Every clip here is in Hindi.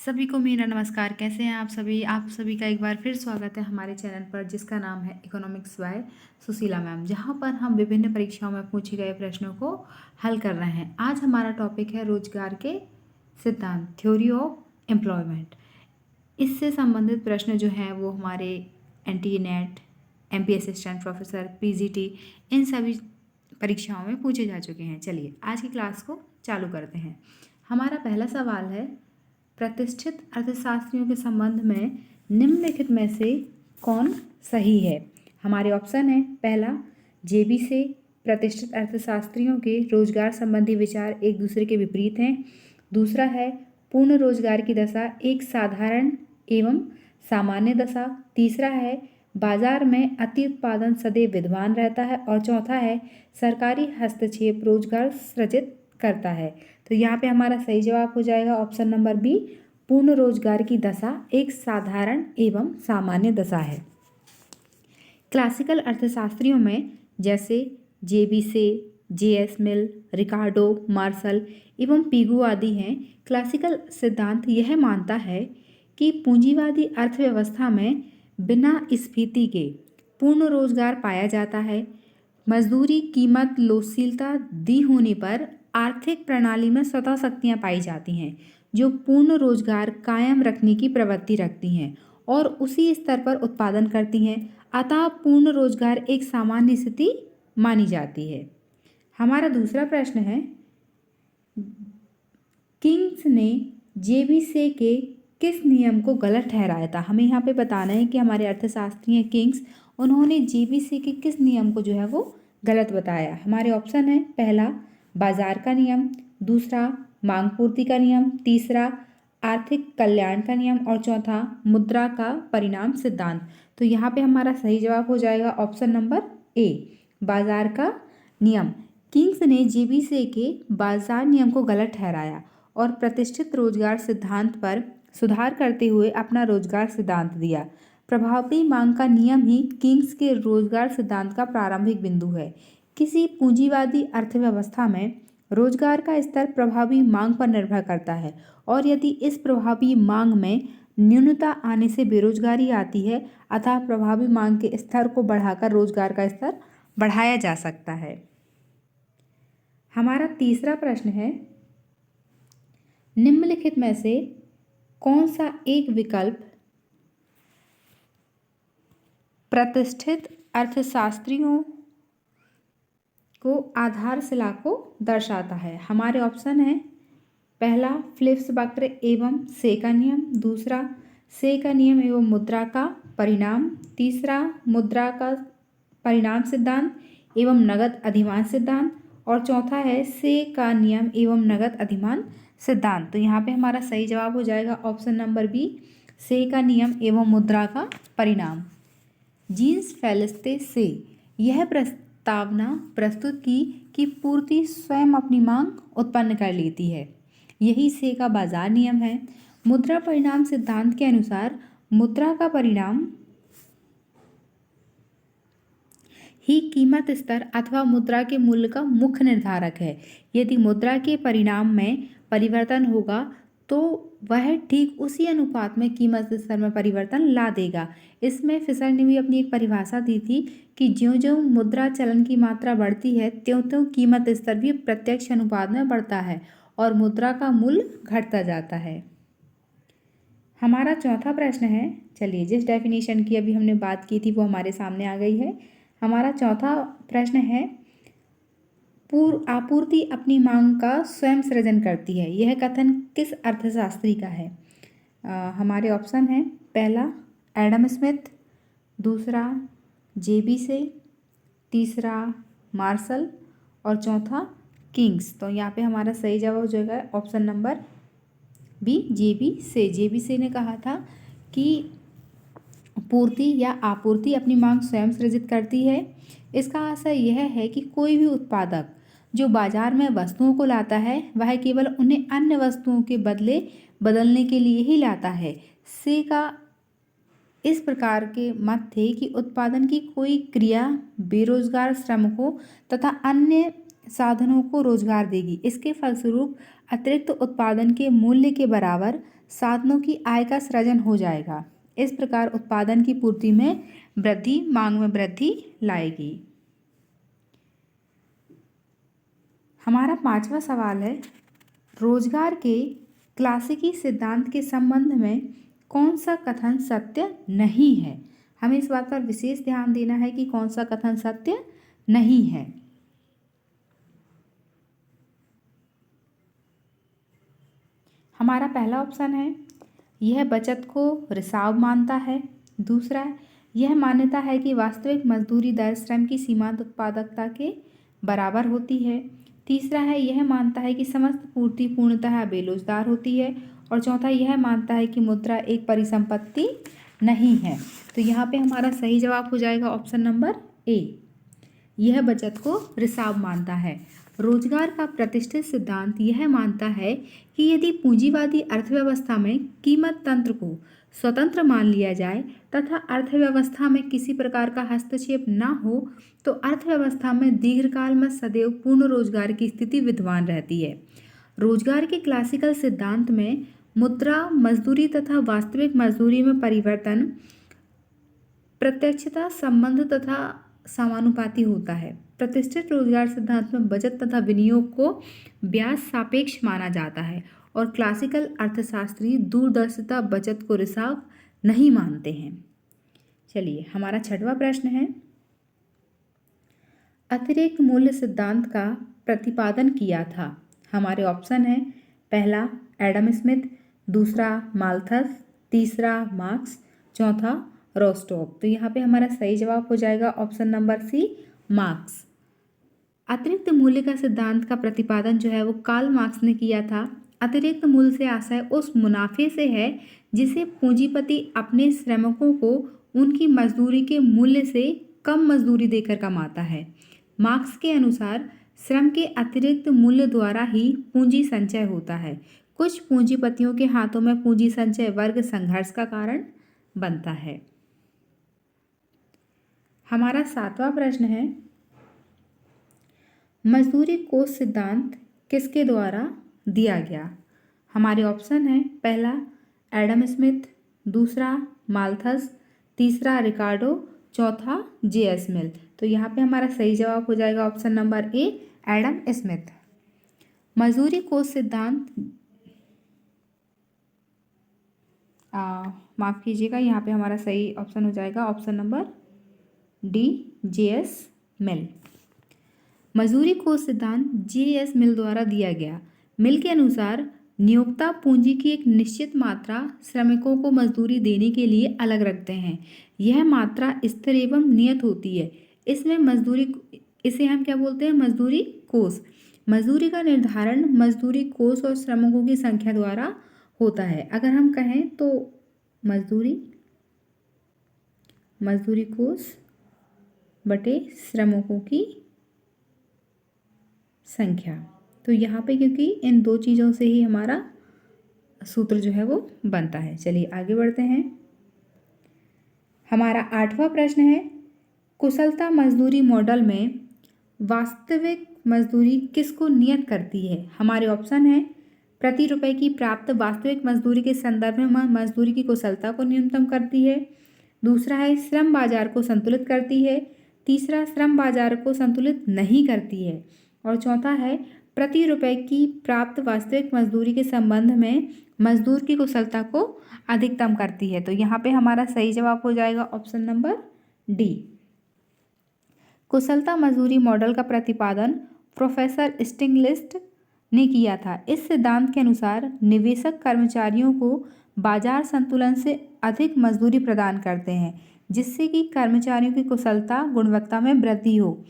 सभी को मेरा नमस्कार। कैसे हैं आप सभी का एक बार फिर स्वागत है हमारे चैनल पर, जिसका नाम है इकोनॉमिक्स बाय सुशीला मैम, जहां पर हम विभिन्न परीक्षाओं में पूछे गए प्रश्नों को हल कर रहे हैं। आज हमारा टॉपिक है रोजगार के सिद्धांत, थ्योरी ऑफ एम्प्लॉयमेंट। इससे संबंधित प्रश्न जो हैं वो हमारे NTA net, MP assistant professor, PGT, इन सभी परीक्षाओं में पूछे जा चुके हैं। चलिए आज की क्लास को चालू करते हैं। हमारा पहला सवाल है, प्रतिष्ठित अर्थशास्त्रियों के संबंध में निम्नलिखित में से कौन सही है। हमारे ऑप्शन है, पहला JB से प्रतिष्ठित अर्थशास्त्रियों के रोजगार संबंधी विचार एक दूसरे के विपरीत हैं। दूसरा है, पूर्ण रोजगार की दशा एक साधारण एवं सामान्य दशा। तीसरा है, बाजार में अति उत्पादन सदैव विद्यमान रहता है। और चौथा है, सरकारी हस्तक्षेप रोजगार सृजित करता है। तो यहाँ पे हमारा सही जवाब हो जाएगा ऑप्शन नंबर बी, पूर्ण रोजगार की दशा एक साधारण एवं सामान्य दशा है। क्लासिकल अर्थशास्त्रियों में जैसे JB से, JS मिल, रिकार्डो, मार्शल एवं पिगू आदि हैं। क्लासिकल सिद्धांत यह मानता है कि पूंजीवादी अर्थव्यवस्था में बिना स्फीति के पूर्ण रोजगार पाया जाता है। मजदूरी कीमत लोचशीलता दी होने पर आर्थिक प्रणाली में स्वतः शक्तियाँ पाई जाती हैं जो पूर्ण रोजगार कायम रखने की प्रवृत्ति रखती हैं और उसी स्तर पर उत्पादन करती हैं। अतः पूर्ण रोजगार एक सामान्य स्थिति मानी जाती है। हमारा दूसरा प्रश्न है, किंग्स ने JB से के किस नियम को गलत ठहराया था। हमें यहाँ पे बताना है कि हमारे अर्थशास्त्री हैं किंग्स, उन्होंने JB से के किस नियम को जो है वो गलत बताया। हमारे ऑप्शन है, पहला बाजार का नियम, दूसरा मांग पूर्ति का नियम, तीसरा आर्थिक कल्याण का नियम और चौथा मुद्रा का परिणाम सिद्धांत। तो यहाँ पे हमारा सही जवाब हो जाएगा ऑप्शन नंबर ए, बाजार का नियम। किंग्स ने JB से के बाजार नियम को गलत ठहराया और प्रतिष्ठित रोजगार सिद्धांत पर सुधार करते हुए अपना रोजगार सिद्धांत दिया। प्रभावी मांग का नियम ही किंग्स के रोजगार सिद्धांत का प्रारंभिक बिंदु है। किसी पूंजीवादी अर्थव्यवस्था में रोजगार का स्तर प्रभावी मांग पर निर्भर करता है और यदि इस प्रभावी मांग में न्यूनता आने से बेरोजगारी आती है, अतः प्रभावी मांग के स्तर को बढ़ाकर रोजगार का स्तर बढ़ाया जा सकता है। हमारा तीसरा प्रश्न है, निम्नलिखित में से कौन सा एक विकल्प प्रतिष्ठित अर्थशास्त्रियों को आधारशिला को दर्शाता है। हमारे ऑप्शन है, पहला फिलिप्स वक्र एवं से का नियम, दूसरा से का नियम एवं मुद्रा का परिणाम, तीसरा मुद्रा का परिणाम सिद्धांत एवं नगद अधिमान सिद्धांत और चौथा है से का नियम एवं नगद अधिमान सिद्धांत। तो यहाँ पे हमारा सही जवाब हो जाएगा ऑप्शन नंबर बी, से का नियम एवं मुद्रा का परिणाम। जीन्स फेलिस्ते से यह प्रस्तावना प्रस्तुत की कि पूर्ति स्वयं अपनी मांग उत्पन्न कर लेती है, यही से का बाजार नियम है। मुद्रा परिणाम सिद्धांत के अनुसार मुद्रा का परिणाम ही कीमत स्तर अथवा मुद्रा के मूल्य का मुख्य निर्धारक है। यदि मुद्रा के परिणाम में परिवर्तन होगा तो वह ठीक उसी अनुपात में कीमत स्तर में परिवर्तन ला देगा। इसमें फिशर ने भी अपनी एक परिभाषा दी थी कि ज्यों ज्यों मुद्रा चलन की मात्रा बढ़ती है त्यों त्यों कीमत स्तर भी प्रत्यक्ष अनुपात में बढ़ता है और मुद्रा का मूल्य घटता जाता है। हमारा चौथा प्रश्न है, चलिए जिस डेफिनेशन की अभी हमने बात की थी वो हमारे सामने आ गई है। हमारा चौथा प्रश्न है, आपूर्ति अपनी मांग का स्वयं सृजन करती है, यह कथन किस अर्थशास्त्री का है। हमारे ऑप्शन है, पहला एडम स्मिथ, दूसरा JB से, तीसरा मार्शल और चौथा किंग्स। तो यहाँ पे हमारा सही जवाब हो जाएगा ऑप्शन नंबर बी, JB से। JB से ने कहा था कि पूर्ति या आपूर्ति अपनी मांग स्वयं सृजित करती है। इसका आशय यह है कि कोई भी उत्पादक जो बाजार में वस्तुओं को लाता है वह केवल उन्हें अन्य वस्तुओं के बदले बदलने के लिए ही लाता है। से का इस प्रकार के मत थे कि उत्पादन की कोई क्रिया बेरोजगार श्रमिकों तथा अन्य साधनों को रोजगार देगी। इसके फलस्वरूप अतिरिक्त उत्पादन के मूल्य के बराबर साधनों की आय का सृजन हो जाएगा। इस प्रकार उत्पादन की पूर्ति में वृद्धि, मांग में वृद्धि लाएगी। हमारा 5वां सवाल है, रोजगार के क्लासिकी सिद्धांत के संबंध में कौन सा कथन सत्य नहीं है। हमें इस बात पर विशेष ध्यान देना है कि कौन सा कथन सत्य नहीं है। हमारा पहला ऑप्शन है, यह बचत को रिसाव मानता है। दूसरा, यह मान्यता है कि वास्तविक मजदूरी दर श्रम की सीमांत उत्पादकता के बराबर होती है। तीसरा है, यह मानता है कि समस्त पूर्ति पूर्णतः बेरोजगार होती है। और चौथा, यह मानता है कि मुद्रा एक परिसंपत्ति नहीं है। तो यहाँ पे हमारा सही जवाब हो जाएगा ऑप्शन नंबर ए, यह बचत को रिसाव मानता है। रोजगार का प्रतिष्ठित सिद्धांत यह मानता है कि यदि पूंजीवादी अर्थव्यवस्था में कीमत तंत्र को स्वतंत्र मान लिया जाए तथा अर्थव्यवस्था में किसी प्रकार का हस्तक्षेप न हो तो अर्थव्यवस्था में दीर्घकाल में सदैव पूर्ण रोजगार की स्थिति विद्यमान रहती है। रोजगार के क्लासिकल सिद्धांत में मुद्रा, मजदूरी तथा वास्तविक मजदूरी में परिवर्तन प्रत्यक्षता, संबंध तथा समानुपाती होता है। प्रतिष्ठित रोजगार सिद्धांत में बचत तथा विनियोग को ब्याज सापेक्ष माना जाता है और क्लासिकल अर्थशास्त्री दूरदर्शिता बचत को रिसाव नहीं मानते हैं। चलिए, हमारा 6वां प्रश्न है, अतिरिक्त मूल्य सिद्धांत का प्रतिपादन किया था। हमारे ऑप्शन है, पहला एडम स्मिथ, दूसरा माल्थस, तीसरा मार्क्स, चौथा रोस्टॉक। तो यहाँ पे हमारा सही जवाब हो जाएगा ऑप्शन नंबर सी, मार्क्स। अतिरिक्त मूल्य का सिद्धांत का प्रतिपादन जो है वो कार्ल मार्क्स ने किया था। अतिरिक्त मूल्य से आशय उस मुनाफे से है जिसे पूंजीपति अपने श्रमिकों को उनकी मजदूरी के मूल्य से कम मजदूरी देकर कमाता है। मार्क्स के अनुसार श्रम के अतिरिक्त मूल्य द्वारा ही पूंजी संचय होता है। कुछ पूंजीपतियों के हाथों में पूंजी संचय वर्ग संघर्ष का कारण बनता है। हमारा 7वां प्रश्न है, मजदूरी कोष सिद्धांत किसके द्वारा दिया गया। हमारे ऑप्शन है, पहला एडम स्मिथ, दूसरा माल्थस, तीसरा रिकार्डो, चौथा जे.एस. मिल। तो यहाँ पे हमारा सही जवाब हो जाएगा option number A, Adam Smith. मजदूरी कोष सिद्धांत, माफ़ कीजिएगा, यहाँ पे हमारा सही ऑप्शन हो जाएगा ऑप्शन नंबर डी, जे.एस. मिल। मजदूरी कोष सिद्धांत जे.एस. मिल द्वारा दिया गया। मिल के अनुसार नियोक्ता पूंजी की एक निश्चित मात्रा श्रमिकों को मजदूरी देने के लिए अलग रखते हैं। यह मात्रा स्थिर एवं नियत होती है। इसमें मजदूरी, इसे हम क्या बोलते हैं, मजदूरी कोष। मजदूरी का निर्धारण मजदूरी कोष और श्रमिकों की संख्या द्वारा होता है। अगर हम कहें तो मजदूरी कोष बटे श्रमिकों की संख्या। तो यहाँ पे क्योंकि इन दो चीज़ों से ही हमारा सूत्र जो है वो बनता है। चलिए आगे बढ़ते हैं। हमारा 8वां प्रश्न है, कुशलता मजदूरी मॉडल में वास्तविक मजदूरी किसको नियत करती है। हमारे ऑप्शन है, प्रति रुपए की प्राप्त वास्तविक मजदूरी के संदर्भ में मजदूरी की कुशलता को न्यूनतम करती है। दूसरा है, श्रम बाजार को संतुलित करती है। तीसरा, श्रम बाजार को संतुलित नहीं करती है। और चौथा है, प्रति रुपए की प्राप्त वास्तविक मजदूरी के संबंध में मजदूर की कुशलता को अधिकतम करती है। तो यहाँ पे हमारा सही जवाब हो जाएगा ऑप्शन नंबर डी। कुशलता मजदूरी मॉडल का प्रतिपादन प्रोफेसर स्टिग्लिट्ज़ ने किया था। इस सिद्धांत के अनुसार निवेशक कर्मचारियों को बाजार संतुलन से अधिक मजदूरी प्रदान करते हैं जिससे कि कर्मचारियों की कुशलता गुणवत्ता में वृद्धि हो।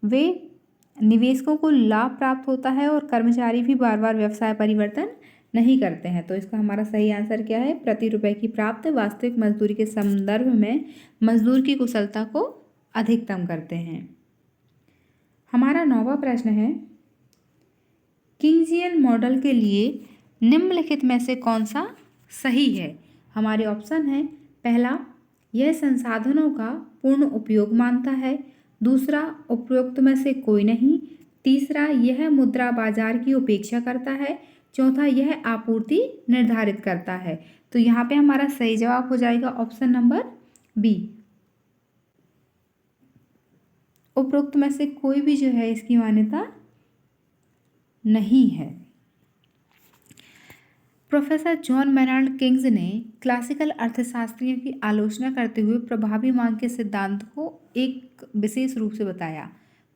वे निवेशकों को लाभ प्राप्त होता है और कर्मचारी भी बार बार व्यवसाय परिवर्तन नहीं करते हैं। तो इसका हमारा सही आंसर क्या है, प्रति रुपए की प्राप्त वास्तविक मजदूरी के संदर्भ में मजदूर की कुशलता को अधिकतम करते हैं। हमारा 9वां प्रश्न है, किंग्सियन मॉडल के लिए निम्नलिखित में से कौन सा सही है। हमारे ऑप्शन है, पहला, यह संसाधनों का पूर्ण उपयोग मानता है। दूसरा, उपरोक्त में से कोई नहीं। तीसरा, यह मुद्रा बाजार की उपेक्षा करता है। चौथा, यह आपूर्ति निर्धारित करता है। तो यहाँ पे हमारा सही जवाब हो जाएगा ऑप्शन नंबर बी। उपरोक्त में से कोई भी जो है इसकी मान्यता नहीं है। प्रोफेसर जॉन मेनार्ड किंग्स ने क्लासिकल अर्थशास्त्रियों की आलोचना करते हुए प्रभावी मांग के सिद्धांत को एक विशेष रूप से बताया।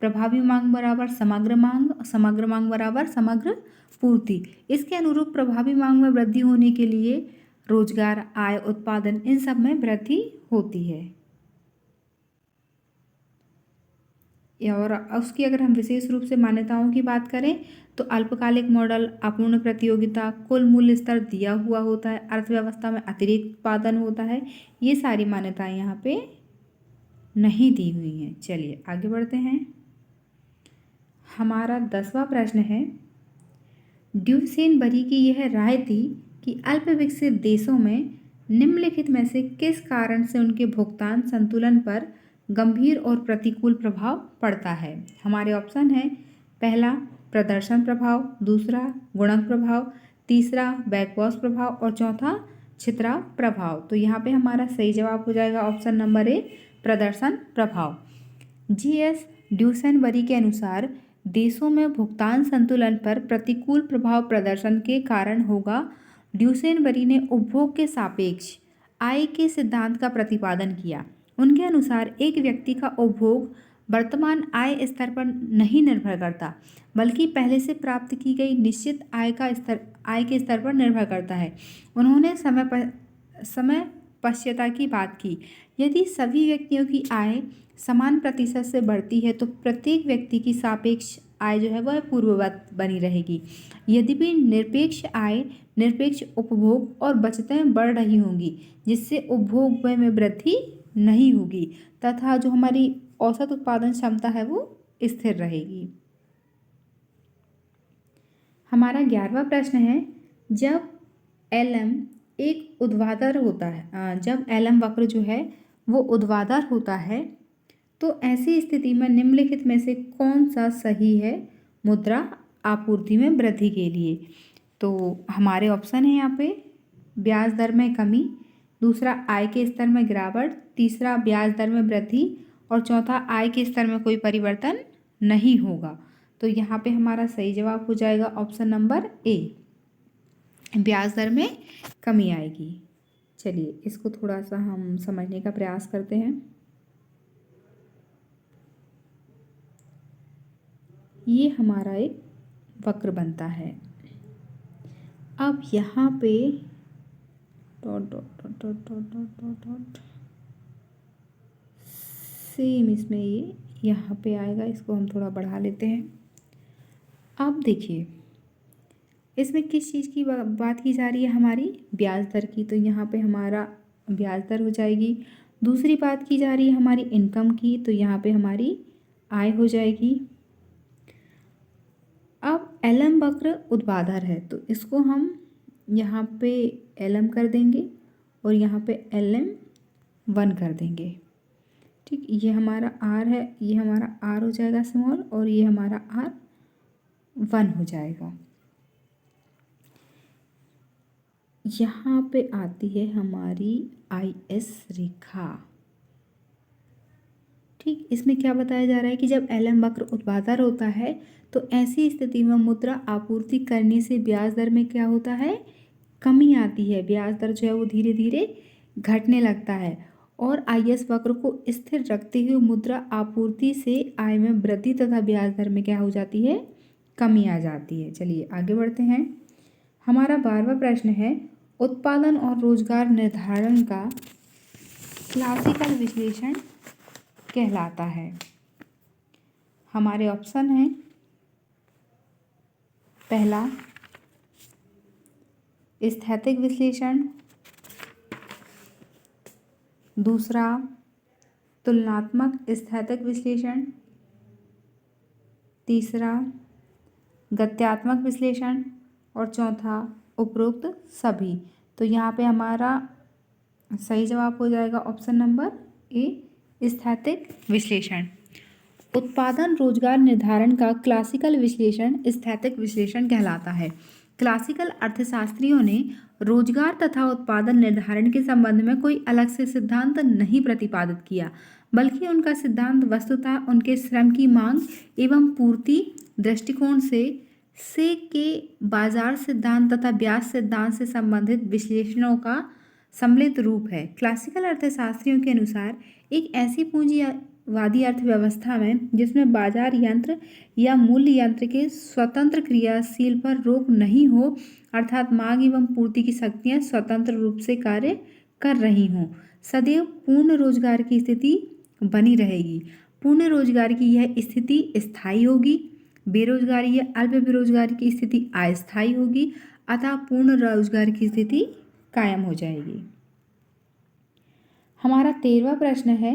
प्रभावी मांग बराबर समग्र मांग, समग्र मांग बराबर समग्र पूर्ति। इसके अनुरूप प्रभावी मांग में वृद्धि होने के लिए रोजगार, आय, उत्पादन, इन सब में वृद्धि होती है। और उसकी अगर हम विशेष रूप से मान्यताओं की बात करें तो अल्पकालिक मॉडल, अपूर्ण प्रतियोगिता, कुल मूल्य स्तर दिया हुआ होता है, अर्थव्यवस्था में अतिरिक्त उत्पादन होता है, ये सारी मान्यताएं यहाँ पे नहीं दी हुई हैं। चलिए आगे बढ़ते हैं। हमारा 10वां प्रश्न है, ड्यूसेनबरी की यह राय थी कि अल्प विकसित देशों में निम्नलिखित में से किस कारण से उनके भुगतान संतुलन पर गंभीर और प्रतिकूल प्रभाव पड़ता है। हमारे ऑप्शन है, पहला प्रदर्शन प्रभाव, दूसरा गुणक प्रभाव, तीसरा बैकवॉश प्रभाव और चौथा छितरा प्रभाव। तो यहाँ पे हमारा सही जवाब हो जाएगा ऑप्शन नंबर ए, प्रदर्शन प्रभाव। जीएस ड्यूसेनबरी के अनुसार देशों में भुगतान संतुलन पर प्रतिकूल प्रभाव प्रदर्शन के कारण होगा। ड्यूसेनबरी ने उपभोग के सापेक्ष आय के सिद्धांत का प्रतिपादन किया। उनके अनुसार एक व्यक्ति का उपभोग वर्तमान आय स्तर पर नहीं निर्भर करता, बल्कि पहले से प्राप्त की गई निश्चित आय के स्तर पर निर्भर करता है। उन्होंने समय पश्यता की बात की। यदि सभी व्यक्तियों की आय समान प्रतिशत से बढ़ती है तो प्रत्येक व्यक्ति की सापेक्ष आय जो है वह पूर्ववत बनी रहेगी। यद्यपि निरपेक्ष आय, निरपेक्ष उपभोग और बचतें बढ़ रही होंगी, जिससे उपभोग में वृद्धि नहीं होगी तथा जो हमारी औसत उत्पादन क्षमता है वो स्थिर रहेगी। हमारा 11वां प्रश्न है, जब LM एक ऊर्ध्वाधर होता है, जब LM वक्र जो है वो ऊर्ध्वाधर होता है तो ऐसी स्थिति में निम्नलिखित में से कौन सा सही है मुद्रा आपूर्ति में वृद्धि के लिए। तो हमारे ऑप्शन है यहाँ पे, ब्याज दर में कमी, दूसरा आय के स्तर में गिरावट, तीसरा ब्याज दर में वृद्धि और चौथा आय के स्तर में कोई परिवर्तन नहीं होगा। तो यहाँ पे हमारा सही जवाब हो जाएगा ऑप्शन नंबर ए, ब्याज दर में कमी आएगी। चलिए इसको थोड़ा सा हम समझने का प्रयास करते हैं। ये हमारा एक वक्र बनता है। अब यहाँ पे dot dot dot dot dot dot dot dot same इसमें ये यहाँ पे आएगा। इसको हम थोड़ा बढ़ा लेते हैं। अब देखिए इसमें किस चीज़ की बात की जा रही है, हमारी ब्याज दर की। तो यहाँ पे हमारा ब्याज दर हो जाएगी। दूसरी बात की जा रही है हमारी इनकम की, तो यहाँ पे हमारी आय हो जाएगी। अब LM वक्र ऊर्ध्वाधर है तो इसको हम यहाँ पे LM कर देंगे और यहाँ पे LM1 कर देंगे। ठीक, ये हमारा R है, ये हमारा R हो जाएगा स्मॉल और ये हमारा R1 हो जाएगा। यहाँ पे आती है हमारी IS रेखा। ठीक, इसमें क्या बताया जा रहा है कि जब LM वक्र ऊर्ध्वाधर होता है तो ऐसी स्थिति में मुद्रा आपूर्ति करने से ब्याज दर में क्या होता है, कमी आती है। ब्याज दर जो है वो धीरे धीरे घटने लगता है और IS वक्र को स्थिर रखते हुए मुद्रा आपूर्ति से आय में वृद्धि तथा ब्याज दर में क्या हो जाती है, कमी आ जाती है। चलिए आगे बढ़ते हैं। हमारा 12वां प्रश्न है, उत्पादन और रोजगार निर्धारण का क्लासिकल विश्लेषण कहलाता है। हमारे ऑप्शन हैं, पहला स्थैतिक विश्लेषण, दूसरा तुलनात्मक स्थैतिक विश्लेषण, तीसरा गत्यात्मक विश्लेषण और चौथा उपरोक्त सभी। तो यहाँ पे हमारा सही जवाब हो जाएगा ऑप्शन नंबर ए, स्थैतिक विश्लेषण। उत्पादन रोजगार निर्धारण का क्लासिकल विश्लेषण स्थैतिक विश्लेषण कहलाता है। क्लासिकल अर्थशास्त्रियों ने रोजगार तथा उत्पादन निर्धारण के संबंध में कोई अलग से सिद्धांत नहीं प्रतिपादित किया, बल्कि उनका सिद्धांत वस्तुतः उनके श्रम की मांग एवं पूर्ति दृष्टिकोण से के बाजार सिद्धांत तथा ब्याज सिद्धांत से संबंधित विश्लेषणों का सम्मिलित रूप है। क्लासिकल अर्थशास्त्रियों के अनुसार एक ऐसी पूंजीवादी अर्थव्यवस्था में जिसमें बाजार यंत्र या मूल्य यंत्र के स्वतंत्र क्रियाशील पर रोक नहीं हो, अर्थात मांग एवं पूर्ति की शक्तियां स्वतंत्र रूप से कार्य कर रही हों, सदैव पूर्ण रोजगार की स्थिति बनी रहेगी। पूर्ण रोजगार की यह स्थिति स्थायी होगी, बेरोजगारी या अल्प बेरोजगारी की स्थिति अस्थायी होगी, अतः पूर्ण रोजगार की स्थिति कायम हो जाएगी। हमारा 13वां प्रश्न है,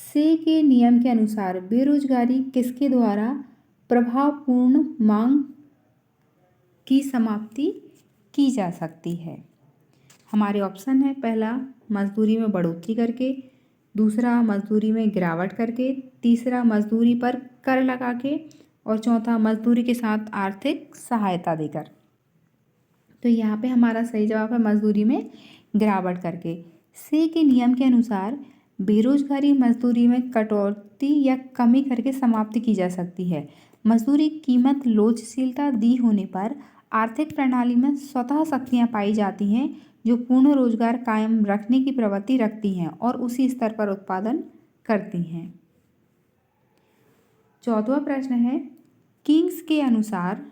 से के नियम के अनुसार बेरोजगारी किसके द्वारा प्रभावपूर्ण मांग की समाप्ति की जा सकती है? हमारे ऑप्शन है, पहला मजदूरी में बढ़ोतरी करके, दूसरा मजदूरी में गिरावट करके, तीसरा मजदूरी पर कर लगा के, और चौथा मजदूरी के साथ आर्थिक सहायता देकर। तो यहाँ पे हमारा सही जवाब है मजदूरी में गिरावट करके। से के नियम के अनुसार बेरोजगारी मजदूरी में कटौती या कमी करके समाप्त की जा सकती है। मजदूरी कीमत लोचशीलता दी होने पर आर्थिक प्रणाली में स्वतः शक्तियाँ पाई जाती हैं जो पूर्ण रोजगार कायम रखने की प्रवृत्ति रखती हैं और उसी स्तर पर उत्पादन करती हैं। 14वां प्रश्न है, किंग्स के अनुसार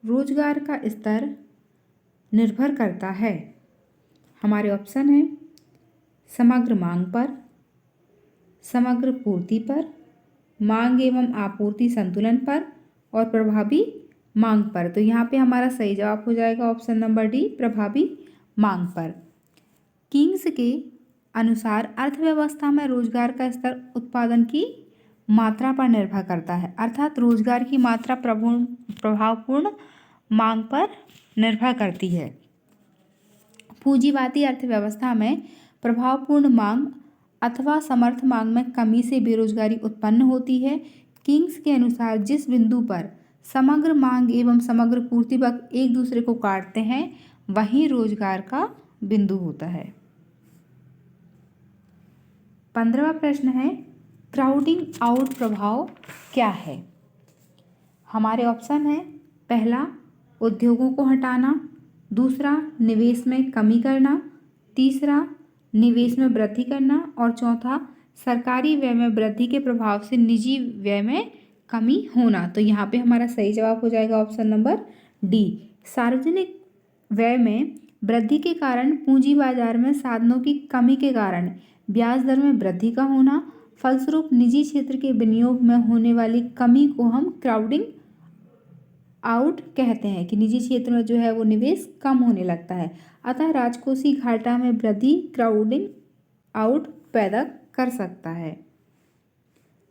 रोजगार का स्तर निर्भर करता है। हमारे ऑप्शन है, समग्र मांग पर, समग्र पूर्ति पर, मांग एवं आपूर्ति संतुलन पर और प्रभावी मांग पर। तो यहाँ पे हमारा सही जवाब हो जाएगा ऑप्शन नंबर डी, प्रभावी मांग पर। किंग्स के अनुसार अर्थव्यवस्था में रोजगार का स्तर उत्पादन की मात्रा पर निर्भर करता है, अर्थात रोजगार की मात्रा प्रभावपूर्ण मांग पर निर्भर करती है। पूंजीवादी अर्थव्यवस्था में प्रभावपूर्ण मांग अथवा समर्थ मांग में कमी से बेरोजगारी उत्पन्न होती है। किंग्स के अनुसार जिस बिंदु पर समग्र मांग एवं समग्र पूर्ति वक्र एक दूसरे को काटते हैं वही रोजगार का बिंदु होता है। 15वां प्रश्न है, क्राउडिंग आउट प्रभाव क्या है? हमारे ऑप्शन है, पहला उद्योगों को हटाना, दूसरा निवेश में कमी करना, तीसरा निवेश में वृद्धि करना और चौथा सरकारी व्यय में वृद्धि के प्रभाव से निजी व्यय में कमी होना। तो यहाँ पे हमारा सही जवाब हो जाएगा ऑप्शन नंबर डी, सार्वजनिक व्यय में वृद्धि के कारण पूंजी बाजार में साधनों की कमी के कारण ब्याज दर में वृद्धि का होना, फलस्वरूप निजी क्षेत्र के विनियोग में होने वाली कमी को हम क्राउडिंग आउट कहते हैं कि निजी क्षेत्र में जो है वो निवेश कम होने लगता है, अतः राजकोषीय घाटा में वृद्धि क्राउडिंग आउट पैदा कर सकता है।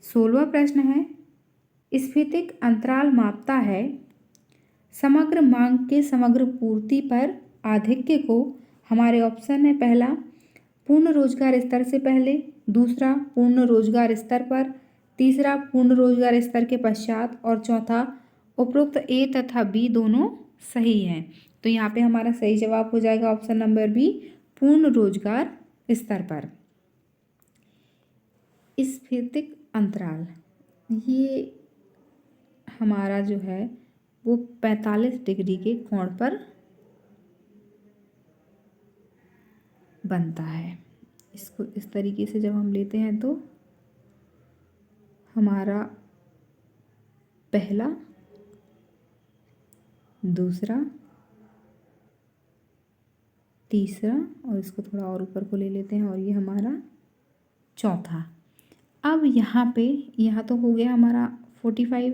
16वां प्रश्न है, स्फीतिक अंतराल मापता है समग्र मांग के समग्र पूर्ति पर आधिक्य को। हमारे ऑप्शन है, पहला पूर्ण रोजगार स्तर से पहले, दूसरा पूर्ण रोजगार स्तर पर, तीसरा पूर्ण रोजगार स्तर के पश्चात और चौथा उपरोक्त ए तथा बी दोनों सही हैं। तो यहाँ पे हमारा सही जवाब हो जाएगा ऑप्शन नंबर बी, पूर्ण रोजगार स्तर पर। स्फीतिक अंतराल ये हमारा जो है वो 45 डिग्री के कोण पर बनता है। इसको इस तरीके से जब हम लेते हैं तो हमारा पहला, दूसरा, तीसरा और इसको थोड़ा और ऊपर को ले लेते हैं और ये हमारा चौथा। अब यहाँ पे यहाँ तो हो गया हमारा 45,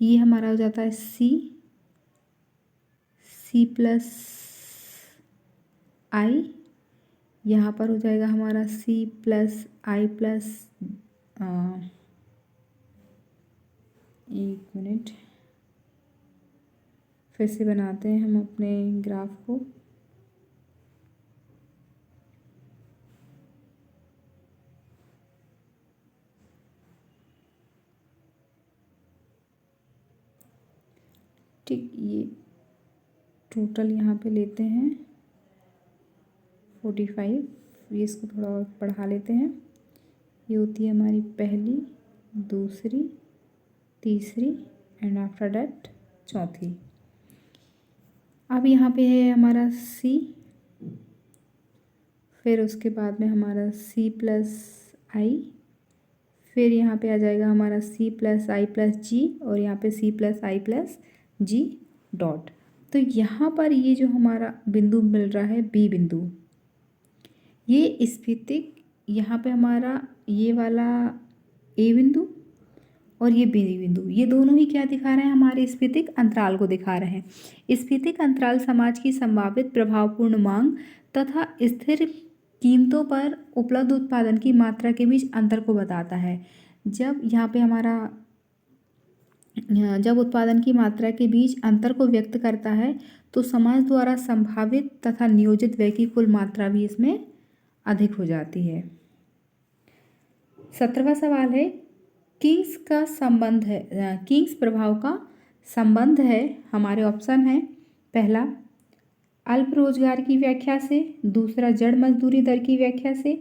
ये हमारा हो जाता है सी प्लस आई, यहाँ पर हो जाएगा हमारा सी प्लस आई प्लस, एक मिनट फिर से बनाते हैं हम अपने ग्राफ को। टोटल यहाँ पे लेते हैं 45। ये इसको थोड़ा और बढ़ा लेते हैं। ये होती है हमारी पहली, दूसरी, तीसरी एंड आफ्टर दैट चौथी। अब यहाँ पे है हमारा सी, फिर उसके बाद में हमारा सी प्लस आई, फिर यहाँ पे आ जाएगा हमारा सी प्लस आई प्लस जी, और यहाँ पे सी प्लस आई प्लस जी डॉट। तो यहाँ पर ये जो हमारा बिंदु मिल रहा है बी बिंदु, ये स्फीतिक, यहाँ पे हमारा ये वाला ए बिंदु और ये बी बिंदु, ये दोनों ही क्या दिखा रहे हैं, हमारे स्फीतिक अंतराल को दिखा रहे हैं। स्फीतिक अंतराल समाज की संभावित प्रभावपूर्ण मांग तथा स्थिर कीमतों पर उपलब्ध उत्पादन की मात्रा के बीच अंतर को बताता है। जब यहाँ पे हमारा जब उत्पादन की मात्रा के बीच अंतर को व्यक्त करता है तो समाज द्वारा संभावित तथा नियोजित व्यय की कुल मात्रा भी इसमें अधिक हो जाती है। 17वां सवाल है, किंग्स का संबंध है, किंग्स प्रभाव का संबंध है। हमारे ऑप्शन है, पहला अल्प रोजगार की व्याख्या से, दूसरा जड़ मजदूरी दर की व्याख्या से,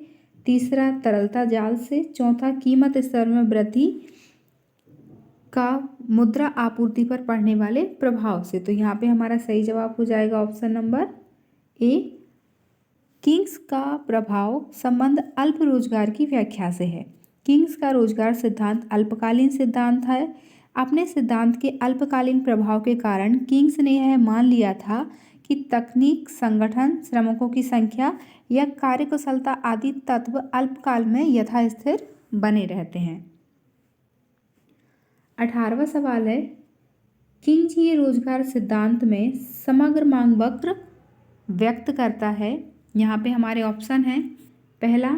तीसरा तरलता जाल से, चौथा कीमत स्तर में वृद्धि का मुद्रा आपूर्ति पर पड़ने वाले प्रभाव से। तो यहाँ पे हमारा सही जवाब हो जाएगा ऑप्शन नंबर ए, किंग्स का प्रभाव संबंध अल्प रोजगार की व्याख्या से है। किंग्स का रोजगार सिद्धांत अल्पकालीन सिद्धांत है। अपने सिद्धांत के अल्पकालीन प्रभाव के कारण किंग्स ने यह मान लिया था कि तकनीक, संगठन, श्रमिकों की संख्या या कार्यकुशलता आदि तत्व अल्पकाल में यथास्थिर बने रहते हैं। 18वां सवाल है, किंग्सीय रोजगार सिद्धांत में समग्र मांग वक्र व्यक्त करता है। यहाँ पे हमारे ऑप्शन हैं, पहला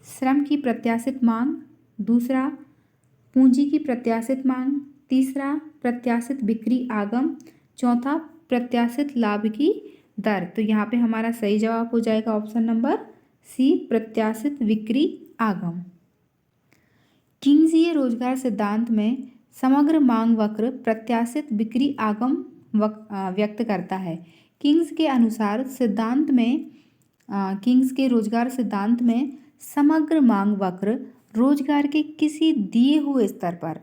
श्रम की प्रत्याशित मांग, दूसरा पूंजी की प्रत्याशित मांग, तीसरा प्रत्याशित बिक्री आगम, चौथा प्रत्याशित लाभ की दर। तो यहाँ पे हमारा सही जवाब हो जाएगा ऑप्शन नंबर सी, प्रत्याशित बिक्री आगम। किंग्सीय रोजगार सिद्धांत में समग्र मांग वक्र प्रत्याशित बिक्री आगम व्यक्त करता है। किंग्स के अनुसार सिद्धांत में किंग्स के रोजगार सिद्धांत में समग्र मांग वक्र रोजगार के किसी दिए हुए स्तर पर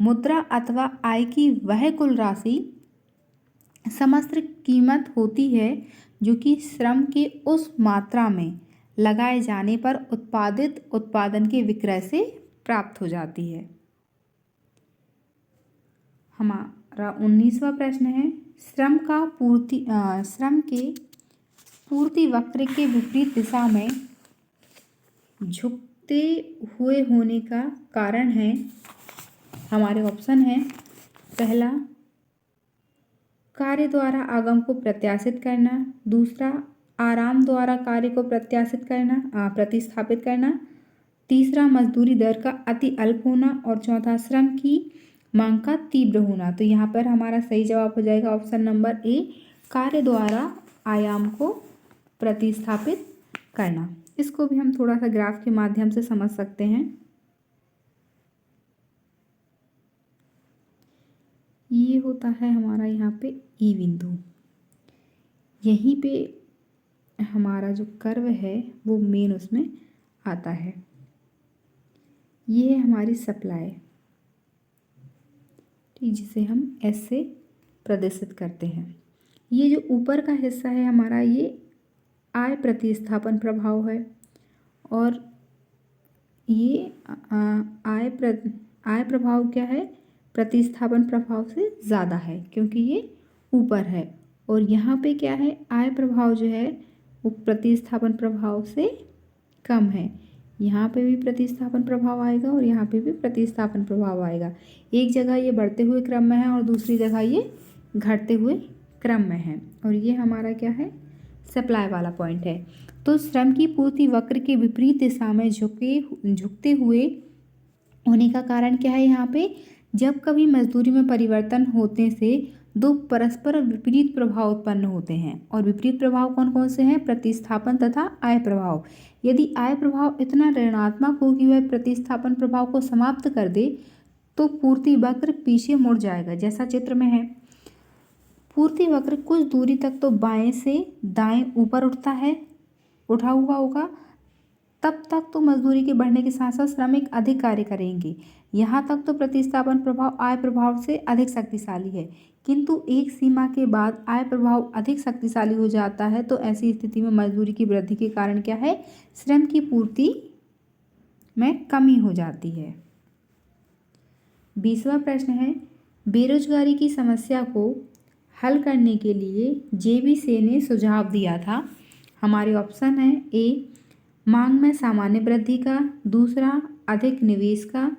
मुद्रा अथवा आय की वह कुल राशि समस्त कीमत होती है जो कि श्रम के उस मात्रा में लगाए जाने पर उत्पादित उत्पादन के विक्रय से प्राप्त हो जाती है। हमारा 19वां प्रश्न है, श्रम के पूर्ति वक्र के विपरीत दिशा में झुकते हुए होने का कारण है। हमारे ऑप्शन है, पहला कार्य द्वारा आगम को प्रत्याशित करना, दूसरा आराम द्वारा कार्य को प्रतिस्थापित करना, तीसरा मजदूरी दर का अति अल्प होना और चौथा श्रम की मांग का तीव्र होना। तो यहाँ पर हमारा सही जवाब हो जाएगा ऑप्शन नंबर ए, कार्य द्वारा आयाम को प्रतिस्थापित करना। इसको भी हम थोड़ा सा ग्राफ के माध्यम से समझ सकते हैं। ये होता है हमारा यहाँ पे ई बिंदु, यहीं पे हमारा जो कर्व है वो मेन उसमें आता है। ये है हमारी सप्लाई, ठीक, जिसे हम एस से प्रदर्शित करते हैं। ये जो ऊपर का हिस्सा है हमारा, ये आय प्रतिस्थापन प्रभाव है, और ये आय प्रभाव क्या है, प्रतिस्थापन प्रभाव से ज़्यादा है क्योंकि ये ऊपर है, और यहाँ पे क्या है, आय प्रभाव जो है वो प्रतिस्थापन प्रभाव से कम है। यहाँ पे भी प्रतिस्थापन प्रभाव आएगा और यहाँ पे भी प्रतिस्थापन प्रभाव आएगा। एक जगह ये बढ़ते हुए क्रम में है और दूसरी जगह ये घटते हुए क्रम में है, और ये हमारा क्या है, सप्लाई वाला पॉइंट है। तो श्रम की पूर्ति वक्र के विपरीत दिशा में झुकते हुए होने का कारण क्या है, यहाँ पे जब कभी मजदूरी में परिवर्तन होने से दो परस्पर विपरीत प्रभाव उत्पन्न होते हैं, और विपरीत प्रभाव कौन कौन से हैं, प्रतिस्थापन तथा आय प्रभाव। यदि आय प्रभाव इतना ऋणात्मक हो कि वह प्रतिस्थापन प्रभाव को समाप्त कर दे तो पूर्ति वक्र पीछे मुड़ जाएगा, जैसा चित्र में है। पूर्ति वक्र कुछ दूरी तक तो बाएं से दाएं ऊपर उठा हुआ होगा, तब तक तो मजदूरी के बढ़ने के साथ साथ श्रमिक अधिक कार्य करेंगे। यहाँ तक तो प्रतिस्थापन प्रभाव आय प्रभाव से अधिक शक्तिशाली है, किंतु एक सीमा के बाद आय प्रभाव अधिक शक्तिशाली हो जाता है। तो ऐसी स्थिति में मजदूरी की वृद्धि के कारण क्या है, श्रम की पूर्ति में कमी हो जाती है। 20वां प्रश्न है, बेरोजगारी की समस्या को हल करने के लिए जेबी से ने सुझाव दिया था। हमारे ऑप्शन है ए मांग में सामान्य वृद्धि का, दूसरा अधिक निवेश का,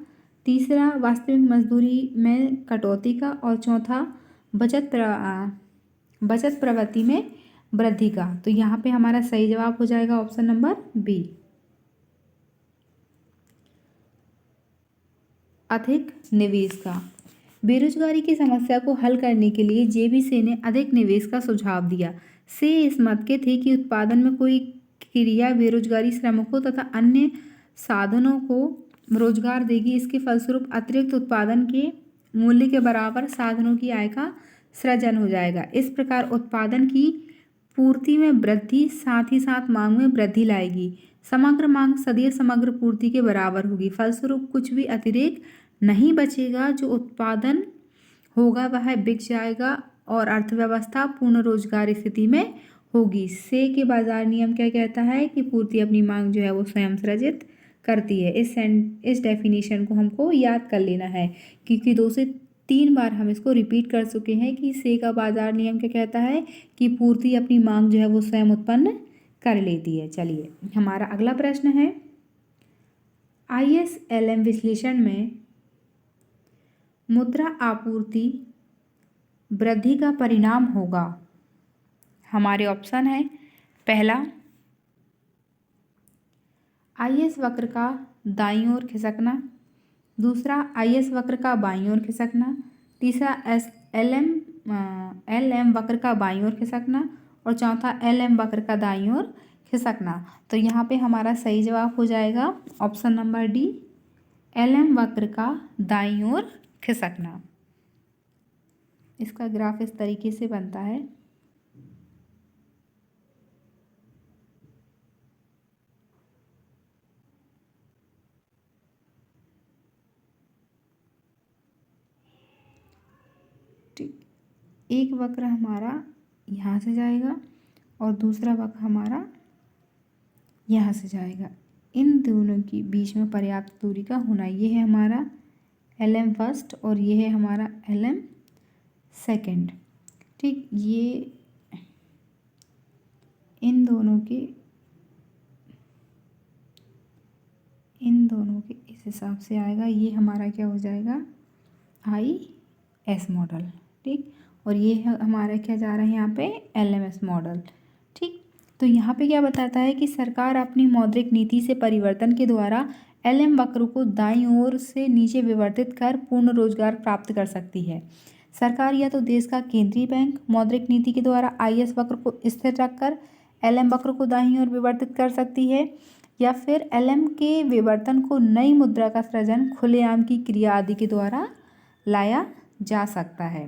तीसरा वास्तविक मजदूरी में कटौती का और चौथा बचत प्रवृत्ति में वृद्धि का। तो यहाँ पे हमारा सही जवाब हो जाएगा ऑप्शन नंबर बी, अधिक निवेश का। बेरोजगारी की समस्या को हल करने के लिए जेबी से ने अधिक निवेश का सुझाव दिया। से इस मत के थे कि उत्पादन में कोई क्रिया बेरोजगारी श्रमिकों तथा अन्य साधनों को रोजगार देगी। इसके फलस्वरूप अतिरिक्त उत्पादन के मूल्य के बराबर साधनों की आय का सृजन हो जाएगा। इस प्रकार उत्पादन की पूर्ति में वृद्धि साथ ही साथ मांग में वृद्धि लाएगी। समग्र मांग सदैव समग्र पूर्ति के बराबर होगी। फलस्वरूप कुछ भी अतिरिक्त नहीं बचेगा, जो उत्पादन होगा वह बिक जाएगा और अर्थव्यवस्था पूर्ण रोजगार स्थिति में होगी। से के बाजार नियम क्या कहता है कि पूर्ति अपनी मांग जो है वो स्वयं सृजित करती है। इस डेफिनेशन को हमको याद कर लेना है, क्योंकि 2 से 3 बार हम इसको रिपीट कर चुके हैं कि से का बाजार नियम क्या कहता है कि पूर्ति अपनी मांग जो है वो स्वयं उत्पन्न कर लेती है। चलिए हमारा अगला प्रश्न है, ISLM विश्लेषण में मुद्रा आपूर्ति वृद्धि का परिणाम होगा। हमारे ऑप्शन है, पहला IS वक्र का दाईं ओर खिसकना, दूसरा IS वक्र का बाईं ओर खिसकना, तीसरा LM वक्र का बाईं ओर खिसकना और चौथा LM वक्र का दाईं ओर खिसकना। तो यहाँ पे हमारा सही जवाब हो जाएगा ऑप्शन नंबर डी, LM वक्र का दाईं ओर खिसकना। इसका ग्राफ इस तरीके से बनता है। ठीक, एक वक्र हमारा यहाँ से जाएगा और दूसरा वक्र हमारा यहाँ से जाएगा। इन दोनों के बीच में पर्याप्त दूरी का होना, ये है हमारा LM फर्स्ट और ये है हमारा LM सेकंड। ठीक, ये इन दोनों के इस हिसाब से आएगा। ये हमारा क्या हो जाएगा, IS मॉडल। ठीक, और ये है हमारा क्या जा रहा है यहाँ पे LMS मॉडल। ठीक, तो यहाँ पे क्या बताता है कि सरकार अपनी मौद्रिक नीति से परिवर्तन के द्वारा LM वक्र को दाईं ओर से नीचे विवर्तित कर पूर्ण रोजगार प्राप्त कर सकती है। सरकार या तो देश का केंद्रीय बैंक मौद्रिक नीति के द्वारा IS वक्र को स्थिर रखकर LM वक्र को दाईं ओर विवर्तित कर सकती है, या फिर LM के विवर्तन को नई मुद्रा का सृजन खुलेआम की क्रिया आदि के द्वारा लाया जा सकता है।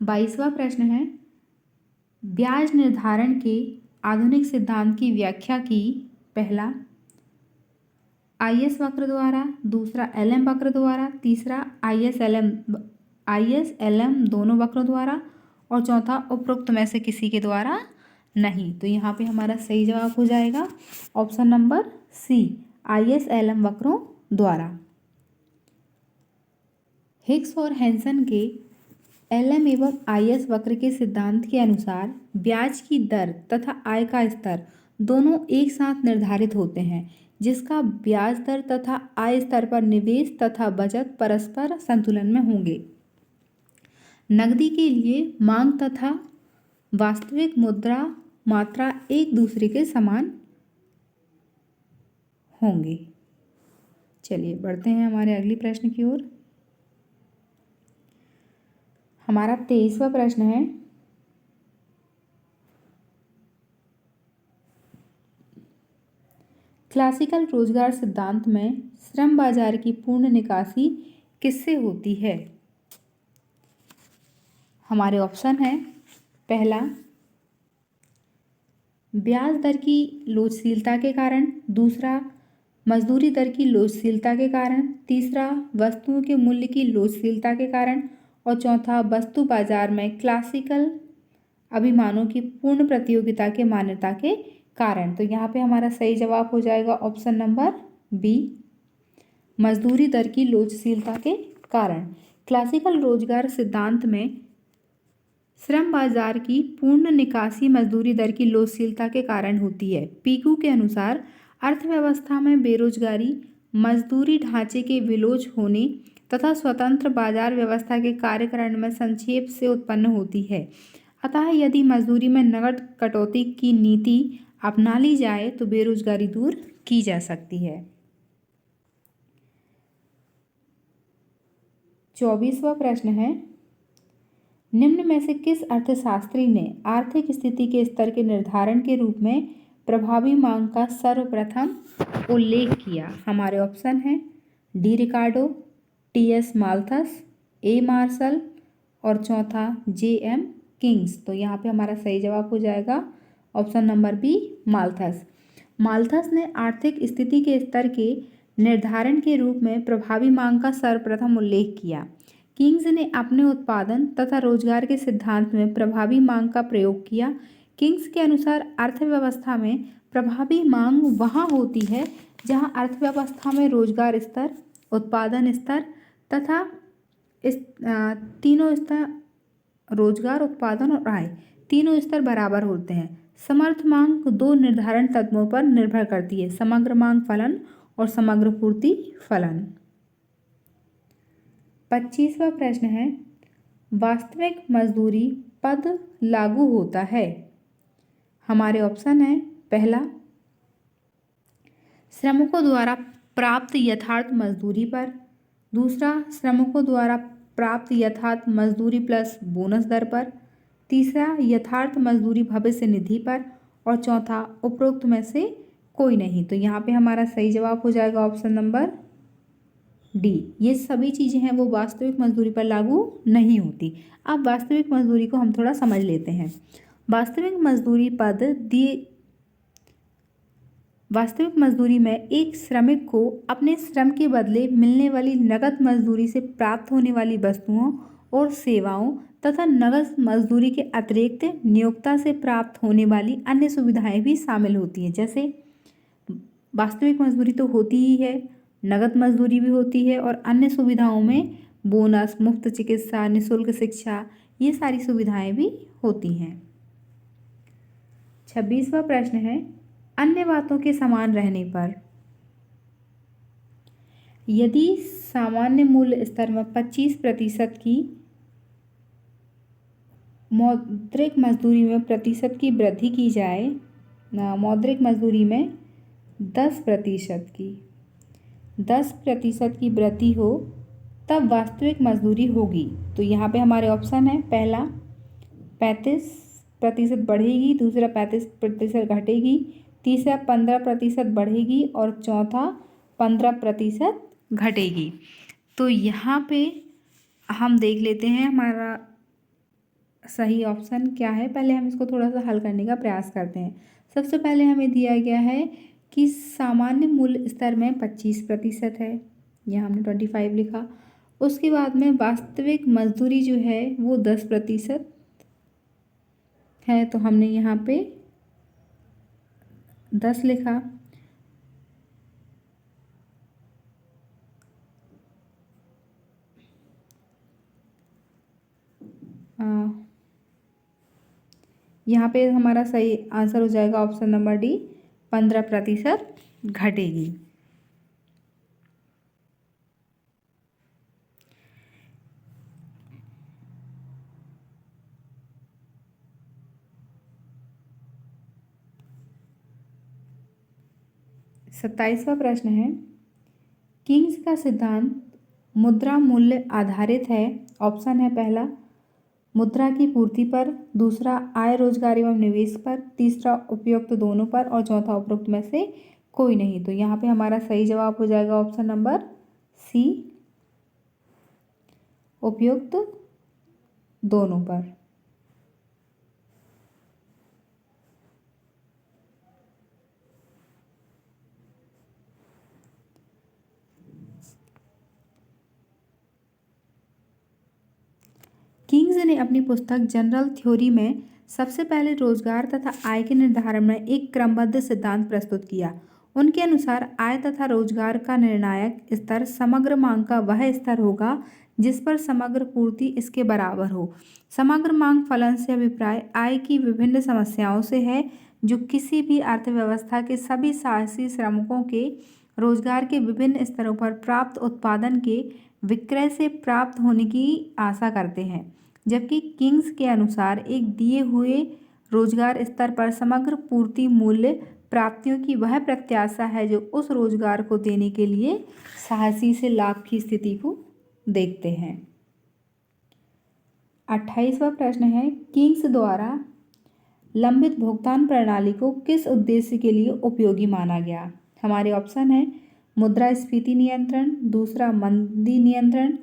22वां प्रश्न है, ब्याज निर्धारण के आधुनिक सिद्धांत की व्याख्या की। पहला IS वक्र द्वारा, दूसरा LM वक्र द्वारा, तीसरा IS LM दोनों वक्रों द्वारा और चौथा उपरोक्त में से किसी के द्वारा नहीं। तो यहाँ पे हमारा सही जवाब हो जाएगा option number C, IS LM वक्रों द्वारा। हिग्स और हैंसन के LM एवं IS वक्र के सिद्धांत के अनुसार ब्याज की दर तथा आय का स्तर दोनों एक साथ निर्धारित होते हैं, जिसका ब्याज दर तथा आय स्तर पर निवेश तथा बचत परस्पर संतुलन में होंगे। नकदी के लिए मांग तथा वास्तविक मुद्रा मात्रा एक दूसरे के समान होंगे। चलिए बढ़ते हैं हमारे अगले प्रश्न की ओर। हमारा 23वां प्रश्न है, क्लासिकल रोजगार सिद्धांत में श्रम बाजार की पूर्ण निकासी किससे होती है। हमारे ऑप्शन है पहला ब्याज दर की लोचशीलता के कारण, दूसरा मजदूरी दर की लोचशीलता के कारण, तीसरा वस्तुओं के मूल्य की लोचशीलता के कारण और चौथा वस्तु बाजार में क्लासिकल अभिमानों की पूर्ण प्रतियोगिता के मान्यता के कारण। तो यहाँ पे हमारा सही जवाब हो जाएगा ऑप्शन नंबर बी, मजदूरी दर की लोचशीलता के कारण। क्लासिकल रोजगार सिद्धांत में श्रम बाजार की पूर्ण निकासी मजदूरी दर की लोचशीलता के कारण होती है। पीकू के अनुसार अर्थव्यवस्था में बेरोजगारी मजदूरी ढांचे के विलोच होने तथा स्वतंत्र बाजार व्यवस्था के कार्यकरण में संक्षेप से उत्पन्न होती है। अतः यदि मजदूरी में नकद कटौती की नीति अपना ली जाए तो बेरोजगारी दूर की जा सकती है। 24वां प्रश्न है, निम्न में से किस अर्थशास्त्री ने आर्थिक स्थिति के स्तर के निर्धारण के रूप में प्रभावी मांग का सर्वप्रथम उल्लेख किया? हमारे ऑप्शन हैं डी रिकार्डो, टी.एस. माल्थस, ए. मार्शल और चौथा जे.एम. किंग्स। तो यहाँ पे हमारा सही जवाब हो जाएगा option number B, Malthus. Malthus ने आर्थिक स्थिति के स्तर के निर्धारण के रूप में प्रभावी मांग का सर्वप्रथम उल्लेख किया। किंग्स ने अपने उत्पादन तथा रोजगार के सिद्धांत में प्रभावी मांग का प्रयोग किया। किंग्स के अनुसार अर्थव्यवस्था में प्रभावी मांग वहाँ होती है जहाँ अर्थव्यवस्था में रोजगार स्तर, उत्पादन स्तर तथा इस तीनों स्तर, रोजगार, उत्पादन और आय, तीनों स्तर बराबर होते हैं। समर्थ मांग दो निर्धारण तत्वों पर निर्भर करती है, समग्र मांग फलन और समग्र पूर्ति फलन। 25वां प्रश्न है, वास्तविक मजदूरी पद लागू होता है? हमारे ऑप्शन है पहला श्रमिकों द्वारा प्राप्त यथार्थ मजदूरी पर, दूसरा श्रमिकों द्वारा प्राप्त यथार्थ मजदूरी प्लस बोनस दर पर, तीसरा यथार्थ मजदूरी भविष्य निधि पर और चौथा उपरोक्त में से कोई नहीं। तो यहाँ पे हमारा सही जवाब हो जाएगा ऑप्शन नंबर डी। ये सभी चीज़ें हैं वो वास्तविक मजदूरी पर लागू नहीं होती। अब वास्तविक मजदूरी को हम थोड़ा समझ लेते हैं। वास्तविक मजदूरी पद दिए वास्तविक मजदूरी में एक श्रमिक को अपने श्रम के बदले मिलने वाली नगद मजदूरी से प्राप्त होने वाली वस्तुओं और सेवाओं तथा नगद मजदूरी के अतिरिक्त नियोक्ता से प्राप्त होने वाली अन्य सुविधाएं भी शामिल होती हैं। जैसे वास्तविक मजदूरी तो होती ही है, नगद मजदूरी भी होती है और अन्य सुविधाओं में बोनस, मुफ्त चिकित्सा, निःशुल्क शिक्षा, ये सारी सुविधाएं भी होती हैं। 26वां प्रश्न है, अन्य बातों के समान रहने पर यदि सामान्य मूल्य स्तर में 25% की मौद्रिक मजदूरी में प्रतिशत की वृद्धि की जाए, मौद्रिक मजदूरी में 10% की वृद्धि हो तब वास्तविक मजदूरी होगी। तो यहाँ पे हमारे ऑप्शन है पहला 35% बढ़ेगी, दूसरा 35% घटेगी, तीसरा 15% बढ़ेगी और चौथा 15% घटेगी। तो यहाँ पे हम देख लेते हैं हमारा सही ऑप्शन क्या है। पहले हम इसको थोड़ा सा हल करने का प्रयास करते हैं। सबसे पहले हमें दिया गया है कि सामान्य मूल्य स्तर में 25% है, यहाँ हमने 25 लिखा। उसके बाद में वास्तविक मजदूरी जो है वो 10% है, तो हमने यहाँ पे 10 लिखा। यहाँ पे हमारा सही आंसर हो जाएगा ऑप्शन नंबर डी, 15% घटेगी। सत्ताईसवां प्रश्न है, किंग्स का सिद्धांत मुद्रा मूल्य आधारित है। ऑप्शन है पहला मुद्रा की पूर्ति पर, दूसरा आय रोजगार एवं निवेश पर, तीसरा उपयुक्त दोनों पर और चौथा उपरोक्त में से कोई नहीं। तो यहाँ पे हमारा सही जवाब हो जाएगा ऑप्शन नंबर सी, उपयुक्त दोनों पर। किंग्स ने अपनी पुस्तक जनरल थ्योरी में सबसे पहले रोजगार तथा आय के निर्धारण में एक क्रमबद्ध सिद्धांत प्रस्तुत किया। उनके अनुसार आय तथा रोजगार का निर्णायक स्तर समग्र मांग का वह स्तर होगा जिस पर समग्र पूर्ति इसके बराबर हो। समग्र मांग फलन से अभिप्राय आय की विभिन्न समस्याओं से है जो किसी भी अर्थव्यवस्था के सभी साहसी श्रमिकों के रोजगार के विभिन्न स्तरों पर प्राप्त उत्पादन के विक्रय से प्राप्त होने की आशा करते हैं। जबकि किंग्स के अनुसार एक दिए हुए रोजगार स्तर पर समग्र पूर्ति मूल्य प्राप्तियों की वह प्रत्याशा है जो उस रोजगार को देने के लिए साहसी से लाभ की स्थिति को देखते हैं। 28वां प्रश्न है, किंग्स द्वारा लंबित भुगतान प्रणाली को किस उद्देश्य के लिए उपयोगी माना गया? हमारे ऑप्शन है मुद्रास्फीति नियंत्रण, दूसरा मंदी नियंत्रण,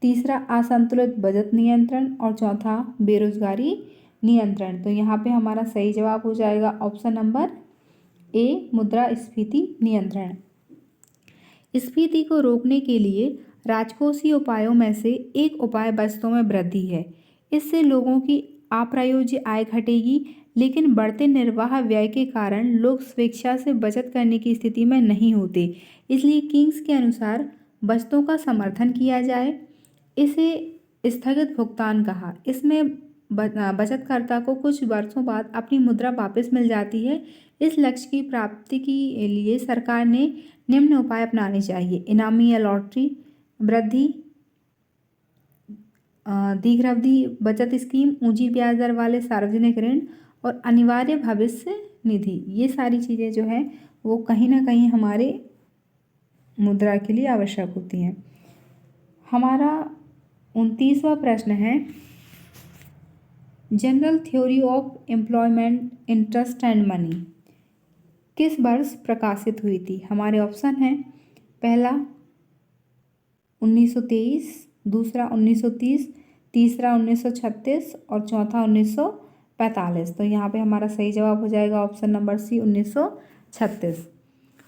तीसरा असंतुलित बजट नियंत्रण और चौथा बेरोजगारी नियंत्रण। तो यहाँ पे हमारा सही जवाब हो जाएगा ऑप्शन नंबर ए, मुद्रास्फीति नियंत्रण। स्फीति को रोकने के लिए राजकोषीय उपायों में से एक उपाय बचतों में वृद्धि है। इससे लोगों की अप्रायोज्य आय घटेगी, लेकिन बढ़ते निर्वाह व्यय के कारण लोग स्वेच्छा से बचत करने की स्थिति में नहीं होते। इसलिए किंग्स के अनुसार बचतों का समर्थन किया जाए। इसे स्थगित भुगतान कहा। इसमें बचतकर्ता को कुछ वर्षों बाद अपनी मुद्रा वापस मिल जाती है। इस लक्ष्य की प्राप्ति के लिए सरकार ने निम्न उपाय अपनाने चाहिए: इनामी या लॉटरी, वृद्धि, दीर्घावधि बचत स्कीम, ऊंची ब्याज दर वाले सार्वजनिक ऋण और अनिवार्य भविष्य निधि। ये सारी चीज़ें जो है वो कहीं ना कहीं हमारे मुद्रा के लिए आवश्यक होती हैं। हमारा 29वां प्रश्न है, general theory of employment, interest and money किस वर्ष प्रकाशित हुई थी? हमारे ऑप्शन हैं पहला 1923, दूसरा 1930, तीसरा 1936 और चौथा 1945। तो यहाँ पे हमारा सही जवाब हो जाएगा option number C, 1936।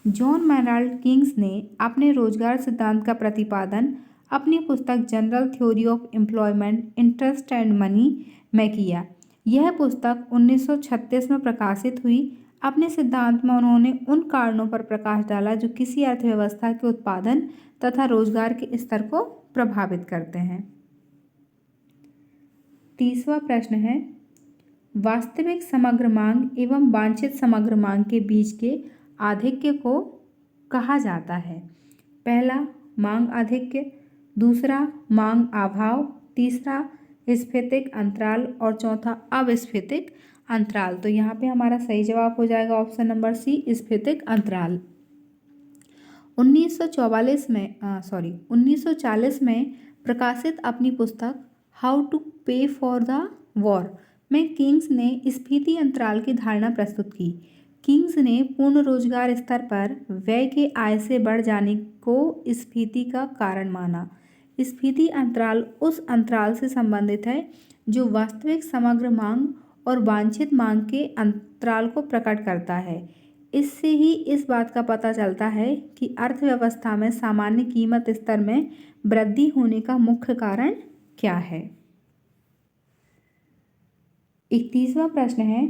John Maynard Keynes ने अपने रोजगार सिद्धांत का प्रतिपादन अपनी पुस्तक general theory of employment, interest and money में किया। यह पुस्तक 1936 में प्रकाशित हुई। अपने सिद्धांत में उन्होंने उन कारणों पर प्रकाश डाला जो किसी अर्थव्यवस्था के उत्पादन तथा रोजगार के स्तर को प्रभावित करते हैं। 30वां प्रश्न है, वास्तविक समग्र मांग एवं वांछित समग्र मांग के बीच के आधिक्य को कहा जाता है? पहला मांग आधिक्य, दूसरा मांग अभाव, तीसरा स्फीतिक अंतराल और चौथा अविस्फीतिक अंतराल। तो यहाँ पे हमारा सही जवाब हो जाएगा ऑप्शन नंबर सी, स्फीतिक अंतराल। 1940 में प्रकाशित अपनी पुस्तक हाउ टू पे फॉर द वॉर में किंग्स ने स्फीति अंतराल की धारणा प्रस्तुत की। किंग्स ने पूर्ण रोजगार स्तर पर व्यय के आय से बढ़ जाने को स्फीति का कारण माना। स्फीति अंतराल उस अंतराल से संबंधित है जो वास्तविक समग्र मांग और वांछित मांग के अंतराल को प्रकट करता है। इससे ही इस बात का पता चलता है कि अर्थव्यवस्था में सामान्य कीमत स्तर में वृद्धि होने का मुख्य कारण क्या है। 31वां प्रश्न है,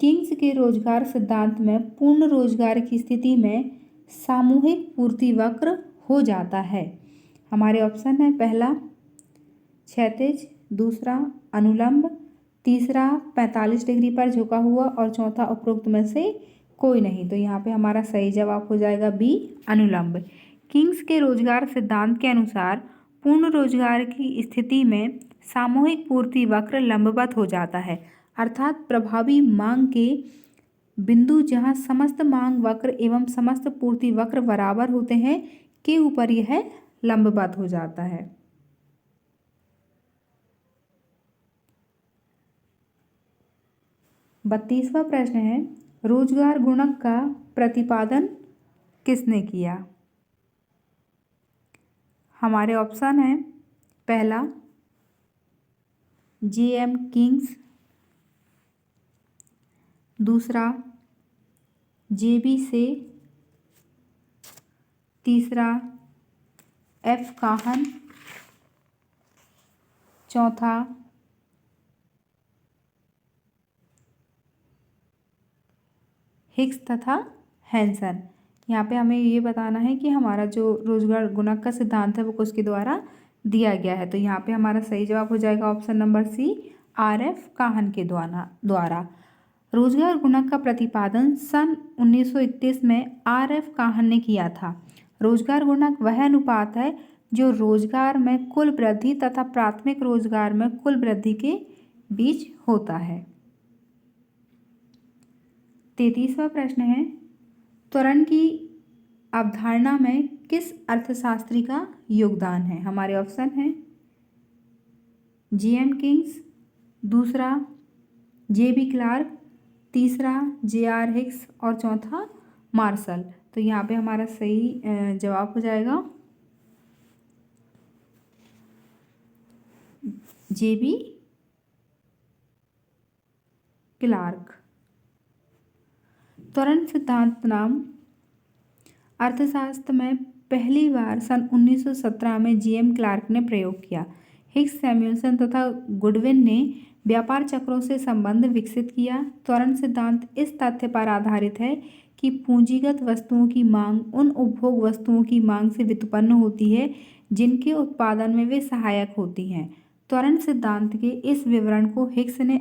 किंग्स के रोजगार सिद्धांत में पूर्ण रोजगार की स्थिति में सामूहिक पूर्ति वक्र हो जाता है। हमारे ऑप्शन है पहला क्षैतिज, दूसरा अनुलंब, तीसरा 45 डिग्री पर झुका हुआ और चौथा उपरोक्त में से कोई नहीं। तो यहाँ पे हमारा सही जवाब हो जाएगा बी, अनुलंब। किंग्स के रोजगार सिद्धांत के अनुसार पूर्ण रोजगार की स्थिति में सामूहिक पूर्ति वक्र लंबवत हो जाता है, अर्थात प्रभावी मांग के बिंदु जहां समस्त मांग वक्र एवं समस्त पूर्ति वक्र बराबर होते हैं के ऊपर यह लंबवत हो जाता है। 32वां प्रश्न है, रोजगार गुणक का प्रतिपादन किसने किया? हमारे ऑप्शन है पहला JM किंग्स, दूसरा JB से, तीसरा F काहन, चौथा हिक्स तथा हैंसन। यहाँ पे हमें ये बताना है कि हमारा जो रोजगार गुणक का सिद्धांत है वो किसके द्वारा दिया गया है। तो यहाँ पे हमारा सही जवाब हो जाएगा ऑप्शन नंबर सी, RF काहन के द्वारा। रोजगार गुणक का प्रतिपादन सन 1931 में RF काहन ने किया था। रोजगार गुणक वह अनुपात है जो रोजगार में कुल वृद्धि तथा प्राथमिक रोजगार में कुल वृद्धि के बीच होता है। 33वां प्रश्न है, त्वरण की अवधारणा में किस अर्थशास्त्री का योगदान है। हमारे ऑप्शन है JM किंग्स, दूसरा JB क्लार्क, तीसरा JR हिक्स और चौथा मार्शल। तो यहाँ पे हमारा सही जवाब हो जाएगा JB क्लार्क। त्वरण सिद्धांत नाम अर्थशास्त्र में पहली बार सन 1917 में JM क्लार्क ने प्रयोग किया। हिक्स, सैमुअल्सन तथा गुडविन ने व्यापार चक्रों से संबंध विकसित किया। त्वरण सिद्धांत इस तथ्य पर आधारित है कि पूंजीगत वस्तुओं की मांग उन उपभोग वस्तुओं की मांग से व्युत्पन्न होती है जिनके उत्पादन में वे सहायक होती हैं। त्वरण सिद्धांत के इस विवरण को हिक्स ने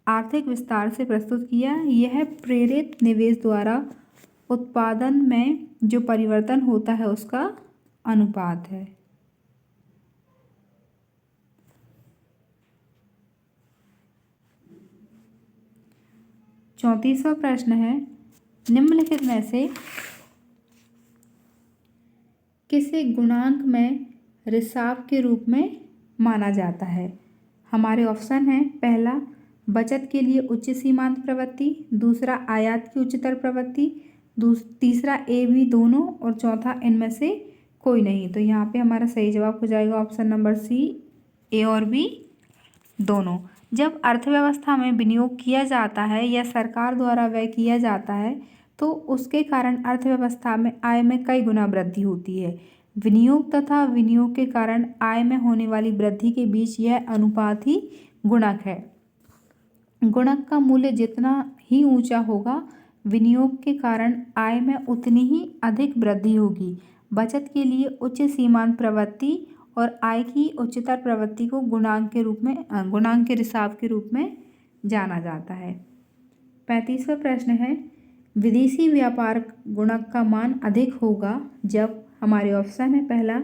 आर्थिक विस्तार से प्रस्तुत किया। यह प्रेरित निवेश द्वारा उत्पादन में जो परिवर्तन होता है उसका अनुपात है। 34वां प्रश्न है, निम्नलिखित में से किसे गुणांक में रिसाव के रूप में माना जाता है। हमारे ऑप्शन है, पहला बचत के लिए उच्च सीमांत प्रवृत्ति, दूसरा आयात की उच्चतर प्रवृत्ति, तीसरा A B दोनों और चौथा इनमें से कोई नहीं। तो यहाँ पे हमारा सही जवाब हो जाएगा ऑप्शन नंबर सी, A और B दोनों। जब अर्थव्यवस्था में विनियोग किया जाता है या सरकार द्वारा व्यय किया जाता है तो उसके कारण अर्थव्यवस्था में आय में कई गुना वृद्धि होती है। विनियोग तथा विनियोग के कारण आय में होने वाली वृद्धि के बीच यह अनुपात ही गुणक है। गुणक का मूल्य जितना ही ऊंचा होगा, विनियोग के कारण आय में उतनी ही अधिक वृद्धि होगी। बचत के लिए उच्च सीमांत प्रवृत्ति और आय की उच्चतर प्रवृत्ति को गुणांक के रिसाव के रूप में जाना जाता है। 35वां प्रश्न है, विदेशी व्यापार गुणक का मान अधिक होगा जब, हमारे ऑप्शन है, पहला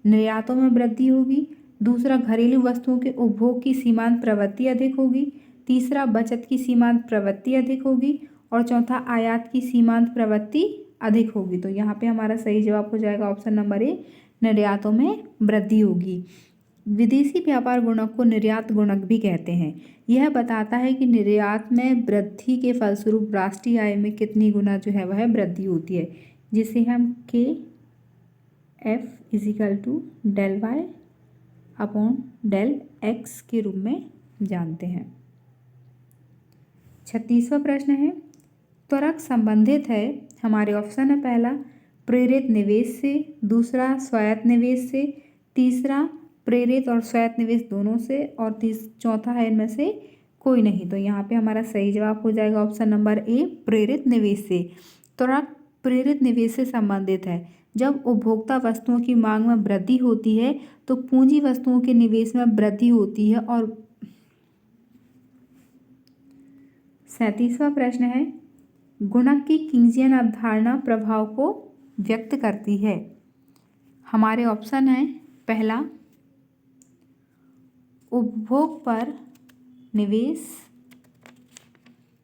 निर्यातों में वृद्धि होगी, दूसरा घरेलू वस्तुओं के उपभोग की सीमांत प्रवृत्ति अधिक होगी, तीसरा बचत की सीमांत प्रवृत्ति अधिक होगी और चौथा आयात की सीमांत प्रवृत्ति अधिक होगी। तो यहाँ पे हमारा सही जवाब हो जाएगा ऑप्शन नंबर ए, निर्यातों में वृद्धि होगी। विदेशी व्यापार गुणक को निर्यात गुणक भी कहते हैं। यह बताता है कि निर्यात में वृद्धि के फलस्वरूप राष्ट्रीय आय में कितनी गुना जो है वह वृद्धि होती है, जिसे हम KF = del Y upon del X के रूप में जानते हैं। 36वां प्रश्न है, त्वरक संबंधित है। हमारे ऑप्शन है, पहला प्रेरित निवेश से, दूसरा स्वायत्त निवेश से, तीसरा प्रेरित और स्वायत्त निवेश दोनों से और चौथा है इनमें से कोई नहीं। तो यहाँ पे हमारा सही जवाब हो जाएगा ऑप्शन नंबर ए, प्रेरित निवेश से। त्वरक प्रेरित निवेश से संबंधित है। जब उपभोक्ता वस्तुओं की मांग में वृद्धि होती है तो पूंजी वस्तुओं के निवेश में वृद्धि होती है। और 37वां प्रश्न है, गुणक की किंग्सियन अवधारणा प्रभाव को व्यक्त करती है। हमारे ऑप्शन है, पहला उपभोग पर निवेश,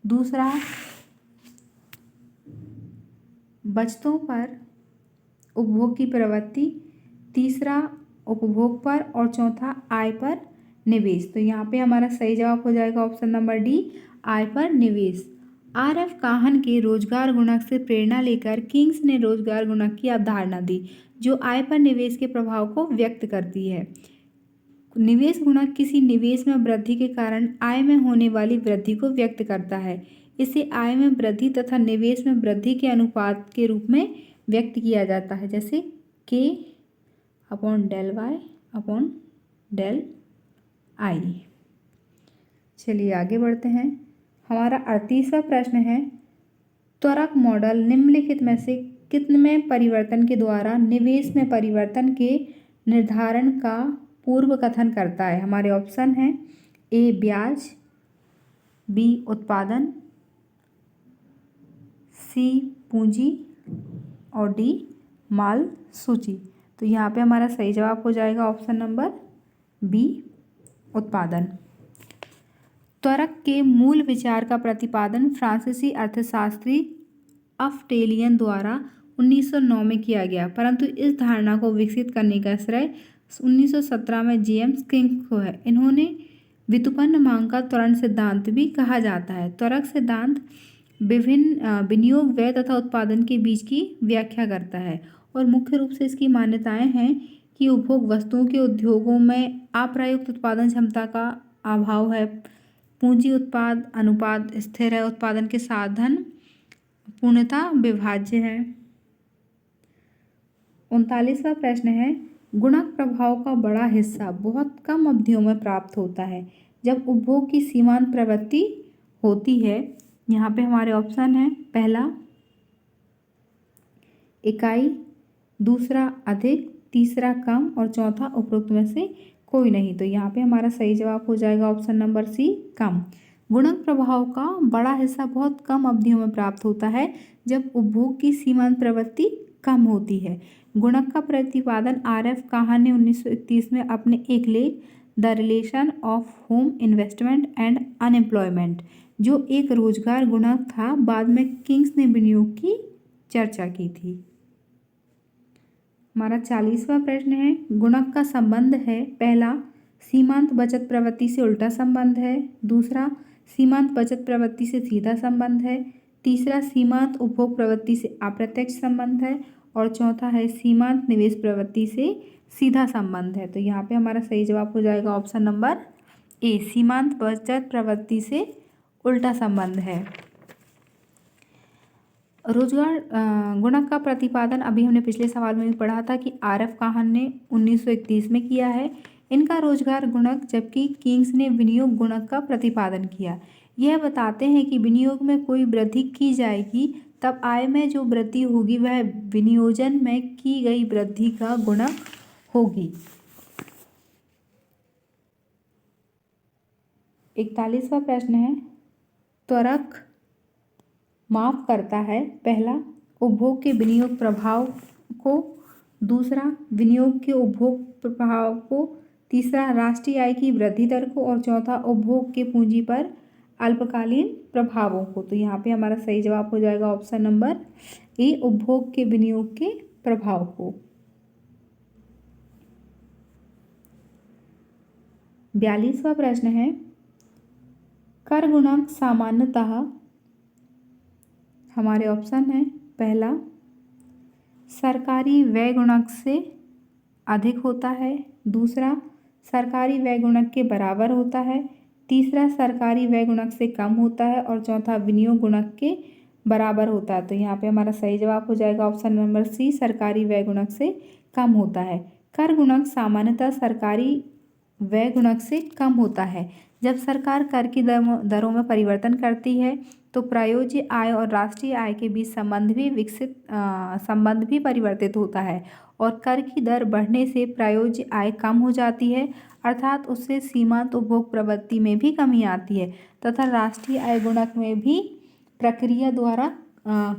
दूसरा बचतों पर उपभोग की प्रवृत्ति, तीसरा उपभोग पर और चौथा आय पर निवेश। तो यहाँ पे हमारा सही जवाब हो जाएगा ऑप्शन नंबर डी, आय पर निवेश। RF काहन के रोजगार गुणक से प्रेरणा लेकर किंग्स ने रोजगार गुणक की अवधारणा दी जो आय पर निवेश के प्रभाव को व्यक्त करती है। निवेश गुणक किसी निवेश में वृद्धि के कारण आय में होने वाली वृद्धि को व्यक्त करता है। इसे आय में वृद्धि तथा निवेश में वृद्धि के अनुपात के रूप में व्यक्त किया जाता है, जैसे K upon del Y upon del I. चलिए आगे बढ़ते हैं। हमारा 38वां प्रश्न है, त्वरक मॉडल निम्नलिखित में से कितने परिवर्तन के द्वारा निवेश में परिवर्तन के निर्धारण का पूर्व कथन करता है। हमारे ऑप्शन हैं ए ब्याज, बी उत्पादन, सी पूंजी और डी माल सूची। तो यहाँ पे हमारा सही जवाब हो जाएगा ऑप्शन नंबर बी उत्पादन। त्वरक के मूल विचार का प्रतिपादन फ्रांसीसी अर्थशास्त्री अफ्टेलियन द्वारा 1909 में किया गया, परंतु इस धारणा को विकसित करने का श्रेय 1917 में जेम्स किंग्स को है। इन्होंने व्युत्पन्न मांग का त्वरण सिद्धांत भी कहा जाता है। त्वरक सिद्धांत विभिन्न विनियोग, व्यय तथा उत्पादन के बीच की व्याख्या करता है और मुख्य रूप से इसकी मान्यताएं हैं कि उपभोग वस्तुओं के उद्योगों में अप्रयुक्त उत्पादन क्षमता का अभाव है, पूंजी उत्पाद अनुपात स्थिर है, उत्पादन के साधन पूर्णतः विभाज्य है। 39वां प्रश्न है, गुणक प्रभाव का बड़ा हिस्सा बहुत कम अवधियों में प्राप्त होता है जब उपभोग की सीमांत प्रवृत्ति होती है। यहाँ पे हमारे ऑप्शन है, पहला इकाई, दूसरा अधिक, तीसरा कम और चौथा उपरोक्त में से कोई नहीं। तो यहाँ पे हमारा सही जवाब हो जाएगा ऑप्शन नंबर सी कम। गुणक प्रभाव का बड़ा हिस्सा बहुत कम अवधियों में प्राप्त होता है जब उपभोग की सीमांत प्रवृत्ति कम होती है। गुणक का प्रतिपादन RF काहन ने 1931 में अपने एक लेख the relation of home investment and unemployment, जो एक रोजगार गुणक था, बाद में किंग्स ने विनियोग की चर्चा की थी। हमारा 40वां प्रश्न है, गुणक का संबंध है, पहला सीमांत बचत प्रवृत्ति से उल्टा संबंध है, दूसरा सीमांत बचत प्रवृत्ति से सीधा संबंध है, तीसरा सीमांत उपभोग प्रवृत्ति से अप्रत्यक्ष संबंध है और चौथा है सीमांत निवेश प्रवृत्ति से सीधा संबंध है। तो यहाँ पे हमारा सही जवाब हो जाएगा ऑप्शन नंबर ए, सीमांत बचत प्रवृत्ति से उल्टा संबंध है। रोजगार गुणक का प्रतिपादन अभी हमने पिछले सवाल में भी पढ़ा था कि RF काहन ने 1931 में किया है। इनका रोजगार गुणक, जबकि किंग्स ने विनियोग गुणक का प्रतिपादन किया। यह बताते हैं कि विनियोग में कोई वृद्धि की जाएगी तब आय में जो वृद्धि होगी वह विनियोजन में की गई वृद्धि का गुणक होगी। 41वां प्रश्न है, त्वरक माफ करता है, पहला उपभोग के विनियोग प्रभाव को, दूसरा विनियोग के उपभोग प्रभाव को, तीसरा राष्ट्रीय आय की वृद्धि दर को और चौथा उपभोग के पूंजी पर अल्पकालीन प्रभावों को। तो यहाँ पे हमारा सही जवाब हो जाएगा ऑप्शन नंबर ए, उपभोग के विनियोग के प्रभाव को। 42वां प्रश्न है, कर गुणक सामान्यतः, हमारे ऑप्शन है, पहला सरकारी व्यय गुणक से अधिक होता है, दूसरा सरकारी व्यय गुणक के बराबर होता है, तीसरा सरकारी व्यय गुणक से कम होता है और चौथा विनियोग गुणक के बराबर होता है। तो यहाँ पे हमारा सही जवाब हो जाएगा ऑप्शन नंबर सी, सरकारी व्यय गुणक से कम होता है। कर गुणक सामान्यतः सरकारी व्यय गुणक से कम होता है। जब सरकार कर की दरों में परिवर्तन करती है तो प्रयोज्य आय और राष्ट्रीय आय के बीच संबंध भी परिवर्तित होता है और कर की दर बढ़ने से प्रयोज्य आय कम हो जाती है, अर्थात उससे सीमांत उपभोग प्रवृत्ति में भी कमी आती है तथा राष्ट्रीय आय गुणक में भी प्रक्रिया द्वारा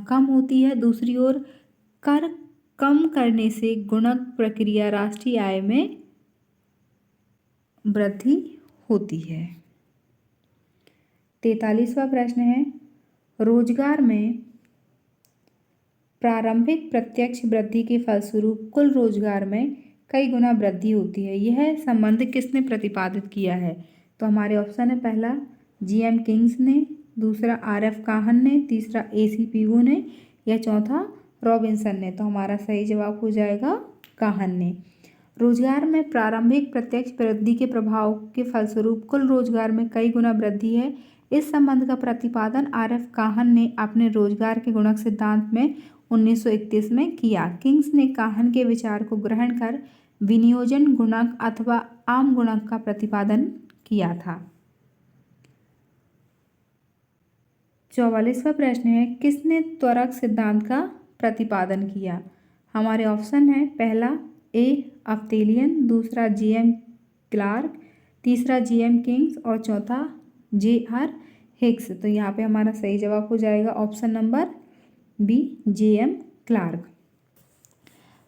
कम होती है। दूसरी ओर कर कम करने से गुणक प्रक्रिया राष्ट्रीय आय में वृद्धि होती है। 43वां प्रश्न है, रोजगार में प्रारंभिक प्रत्यक्ष वृद्धि के फलस्वरूप कुल रोजगार में कई गुना वृद्धि होती है। यह संबंध किसने प्रतिपादित किया है? तो हमारे ऑप्शन है, पहला GM किंग्स ने, दूसरा RF काहन ने, तीसरा AC पिगो ने या चौथा रॉबिन्सन ने। तो हमारा सही जवाब हो जाएगा काहन ने। रोजगार में प्रारंभिक प्रत्यक्ष वृद्धि के प्रभाव के फलस्वरूप कुल रोजगार में कई गुना वृद्धि है। इस संबंध का प्रतिपादन आर.एफ. काहन ने अपने रोजगार के गुणक सिद्धांत में 1931 में किया। किंग्स ने काहन के विचार को ग्रहण कर विनियोजन गुणक अथवा आम गुणक का प्रतिपादन किया था। 44वां प्रश्न है, किसने त्वरक सिद्धांत का प्रतिपादन किया? हमारे ऑप्शन है, पहला ए अफ्तेलियन, दूसरा J.M. क्लार्क, तीसरा J.M. किंग्स और चौथा J.R. हिक्स। तो यहाँ पे हमारा सही जवाब हो जाएगा option number B, J.M. Clark.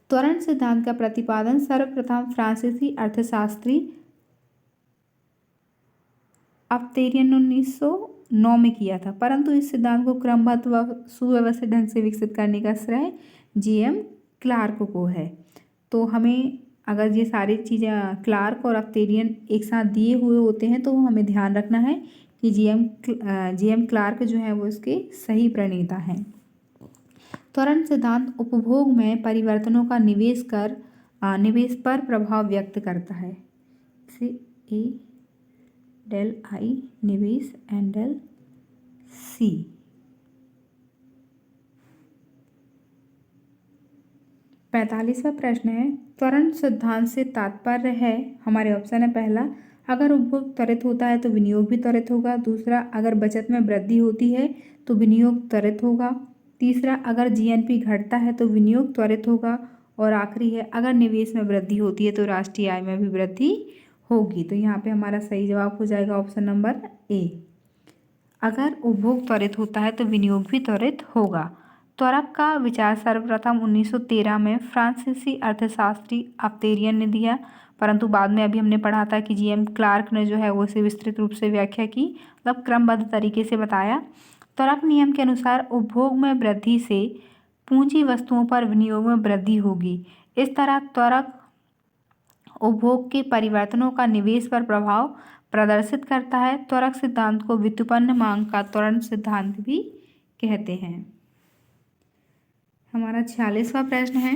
त्वरण सिद्धांत का प्रतिपादन सर्वप्रथम फ्रांसीसी अर्थशास्त्री अफ्तेलियन 1909 में किया था, परंतु इस सिद्धांत को क्रमबद्ध व सुव्यवस्थित ढंग से विकसित करने का श्रेय J.M. क्लार्क को है। तो हमें अगर ये सारी चीज़ें क्लार्क और अफ्तेलियन एक साथ दिए हुए होते हैं तो हमें ध्यान रखना है कि J.M. क्लार्क जो है वो इसके सही प्रणेता हैं। त्वरण सिद्धांत उपभोग में परिवर्तनों का निवेश पर प्रभाव व्यक्त करता है। इसे ए डेल आई निवेश एंड डेल सी। पैंतालीसवां प्रश्न है, त्वरण सिद्धांत से तात्पर्य है, हमारे ऑप्शन है, पहला अगर उपभोग त्वरित होता है तो विनियोग भी त्वरित होगा, दूसरा अगर बचत में वृद्धि होती है तो विनियोग त्वरित होगा, तीसरा अगर जीएनपी घटता है तो विनियोग त्वरित होगा, और आखिरी है अगर निवेश में वृद्धि होती है तो राष्ट्रीय आय में भी वृद्धि होगी। तो यहाँ पे हमारा सही जवाब हो जाएगा ऑप्शन नंबर ए, अगर उपभोग त्वरित होता है तो विनियोग भी त्वरित होगा। त्वरक का विचार सर्वप्रथम 1913 में फ्रांसीसी अर्थशास्त्री अफ्तेलियन ने दिया, परंतु बाद में अभी हमने पढ़ा था कि J.M. क्लार्क ने जो है वो इसे विस्तृत रूप से व्याख्या की, मतलब क्रमबद्ध तरीके से बताया। त्वरक नियम के अनुसार उपभोग में वृद्धि से पूंजी वस्तुओं पर विनियोग में वृद्धि होगी। इस तरह त्वरक उपभोग के परिवर्तनों का निवेश पर प्रभाव प्रदर्शित करता है। त्वरक सिद्धांत को व्युत्पन्न मांग का त्वरण सिद्धांत भी कहते हैं। हमारा 46वां प्रश्न है,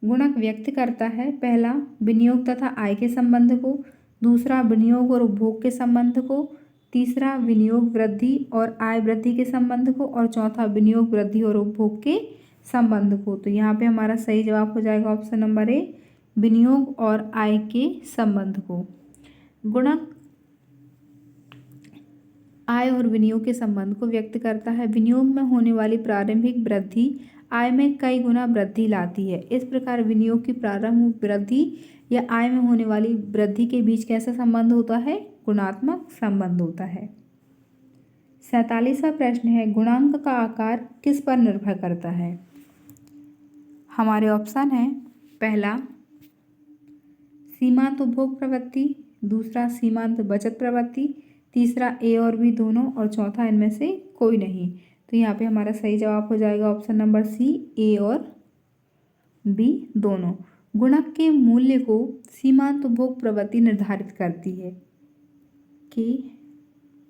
गुणक व्यक्त करता है, पहला विनियोग तथा आय के संबंध को, दूसरा विनियोग और उपभोग के संबंध को, तीसरा विनियोग वृद्धि और आय वृद्धि के संबंध को, और चौथा विनियोग वृद्धि और उपभोग के संबंध को। तो यहाँ पे हमारा सही जवाब हो जाएगा ऑप्शन नंबर ए, विनियोग और आय के संबंध को। गुणक आय और विनियोग के संबंध को व्यक्त करता है। विनियोग में होने वाली प्रारंभिक वृद्धि आय में कई गुना वृद्धि लाती है। इस प्रकार विनियोग की प्रारंभ वृद्धि या आय में होने वाली वृद्धि के बीच कैसा संबंध होता है? गुणात्मक संबंध होता है। 47वां प्रश्न है, गुणांक का आकार किस पर निर्भर करता है? हमारे ऑप्शन है, पहला सीमांत उपभोग प्रवृत्ति, दूसरा सीमांत बचत प्रवृत्ति, तीसरा ए और बी दोनों, और चौथा इनमें से कोई नहीं। तो यहाँ पे हमारा सही जवाब हो जाएगा ऑप्शन नंबर सी, ए और बी दोनों। गुणक के मूल्य को सीमांत उपभोग प्रवृत्ति निर्धारित करती है, के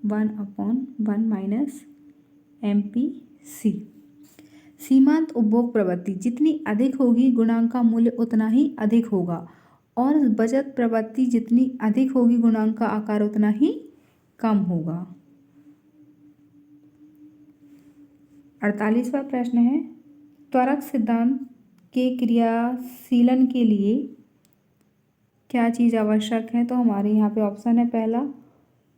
1/1 माइनस MPC। सीमांत उपभोग प्रवृत्ति जितनी अधिक होगी गुणांक का मूल्य उतना ही अधिक होगा, और बचत प्रवृत्ति जितनी अधिक होगी गुणांक का आकार उतना ही कम होगा। 48वां प्रश्न है, त्वरक सिद्धांत के क्रियाशीलन के लिए क्या चीज़ आवश्यक है? तो हमारे यहाँ पे ऑप्शन है, पहला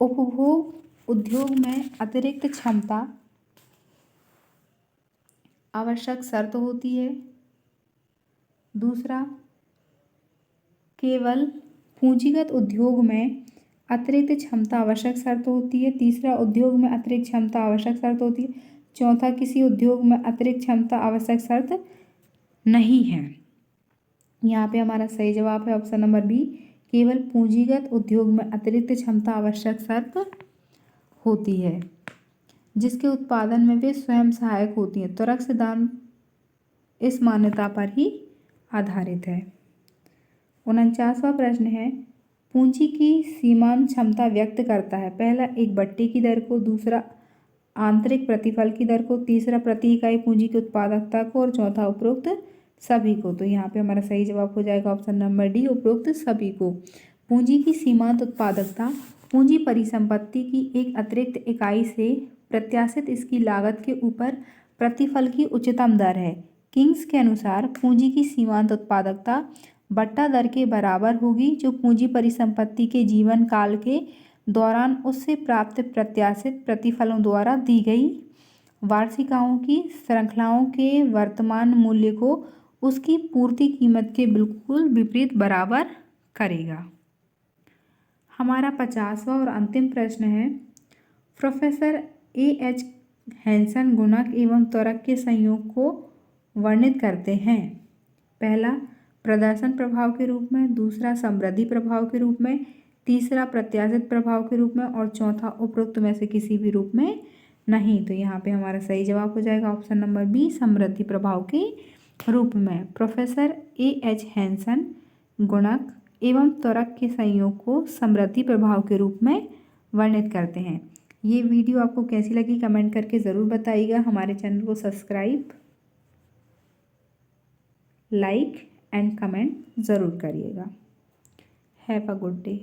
उपभोग उद्योग में अतिरिक्त क्षमता आवश्यक शर्त होती है, दूसरा केवल पूंजीगत उद्योग में अतिरिक्त क्षमता आवश्यक शर्त होती है, तीसरा उद्योग में अतिरिक्त क्षमता आवश्यक शर्त होती है, चौथा किसी उद्योग में अतिरिक्त क्षमता आवश्यक शर्त नहीं है। यहाँ पे हमारा सही जवाब है ऑप्शन नंबर बी, केवल पूंजीगत उद्योग में अतिरिक्त क्षमता आवश्यक शर्त होती है, जिसके उत्पादन में वे स्वयं सहायक होती हैं। त्वरक सिद्धांत इस मान्यता पर ही आधारित है। 49वां प्रश्न है, पूंजी की सीमांत क्षमता व्यक्त करता है, पहला एक बट्टे की दर को, दूसरा आंतरिक प्रतिफल की दर को, तीसरा प्रति इकाई पूंजी की उत्पादकता को, और चौथा उपरोक्त सभी को। तो यहाँ पे हमारा सही जवाब हो जाएगा ऑप्शन नंबर डी, उपरोक्त सभी को। पूंजी की सीमांत उत्पादकता पूंजी परिसंपत्ति की एक अतिरिक्त इकाई से प्रत्याशित इसकी लागत के ऊपर प्रतिफल की उच्चतम दर है। किंग्स के अनुसार पूंजी की सीमांत उत्पादकता बट्टा दर के बराबर होगी जो पूंजी परिसंपत्ति के जीवन काल के दौरान उससे प्राप्त प्रत्याशित प्रतिफलों द्वारा दी गई वार्षिकाओं की श्रृंखलाओं के वर्तमान मूल्य को उसकी पूर्ति कीमत के बिल्कुल विपरीत बराबर करेगा। हमारा 50वां और अंतिम प्रश्न है, प्रोफेसर A.H. हैंसन गुणक एवं त्वरक के संयोग को वर्णित करते हैं। पहला प्रदर्शन प्रभाव के रूप में, दूसरा समृद्धि प्रभाव के रूप में, तीसरा प्रत्याशित प्रभाव के रूप में और चौथा उपरोक्त में से किसी भी रूप में नहीं। तो यहाँ पे हमारा सही जवाब हो जाएगा ऑप्शन नंबर बी, समृद्धि प्रभाव के रूप में। Professor A.H. हैंसन गुणक एवं त्वरक के संयोग को समृद्धि प्रभाव के रूप में वर्णित करते हैं। ये वीडियो आपको कैसी लगी कमेंट करके ज़रूर बताइएगा। हमारे चैनल को सब्सक्राइब, लाइक एंड कमेंट ज़रूर करिएगा। Have a good day.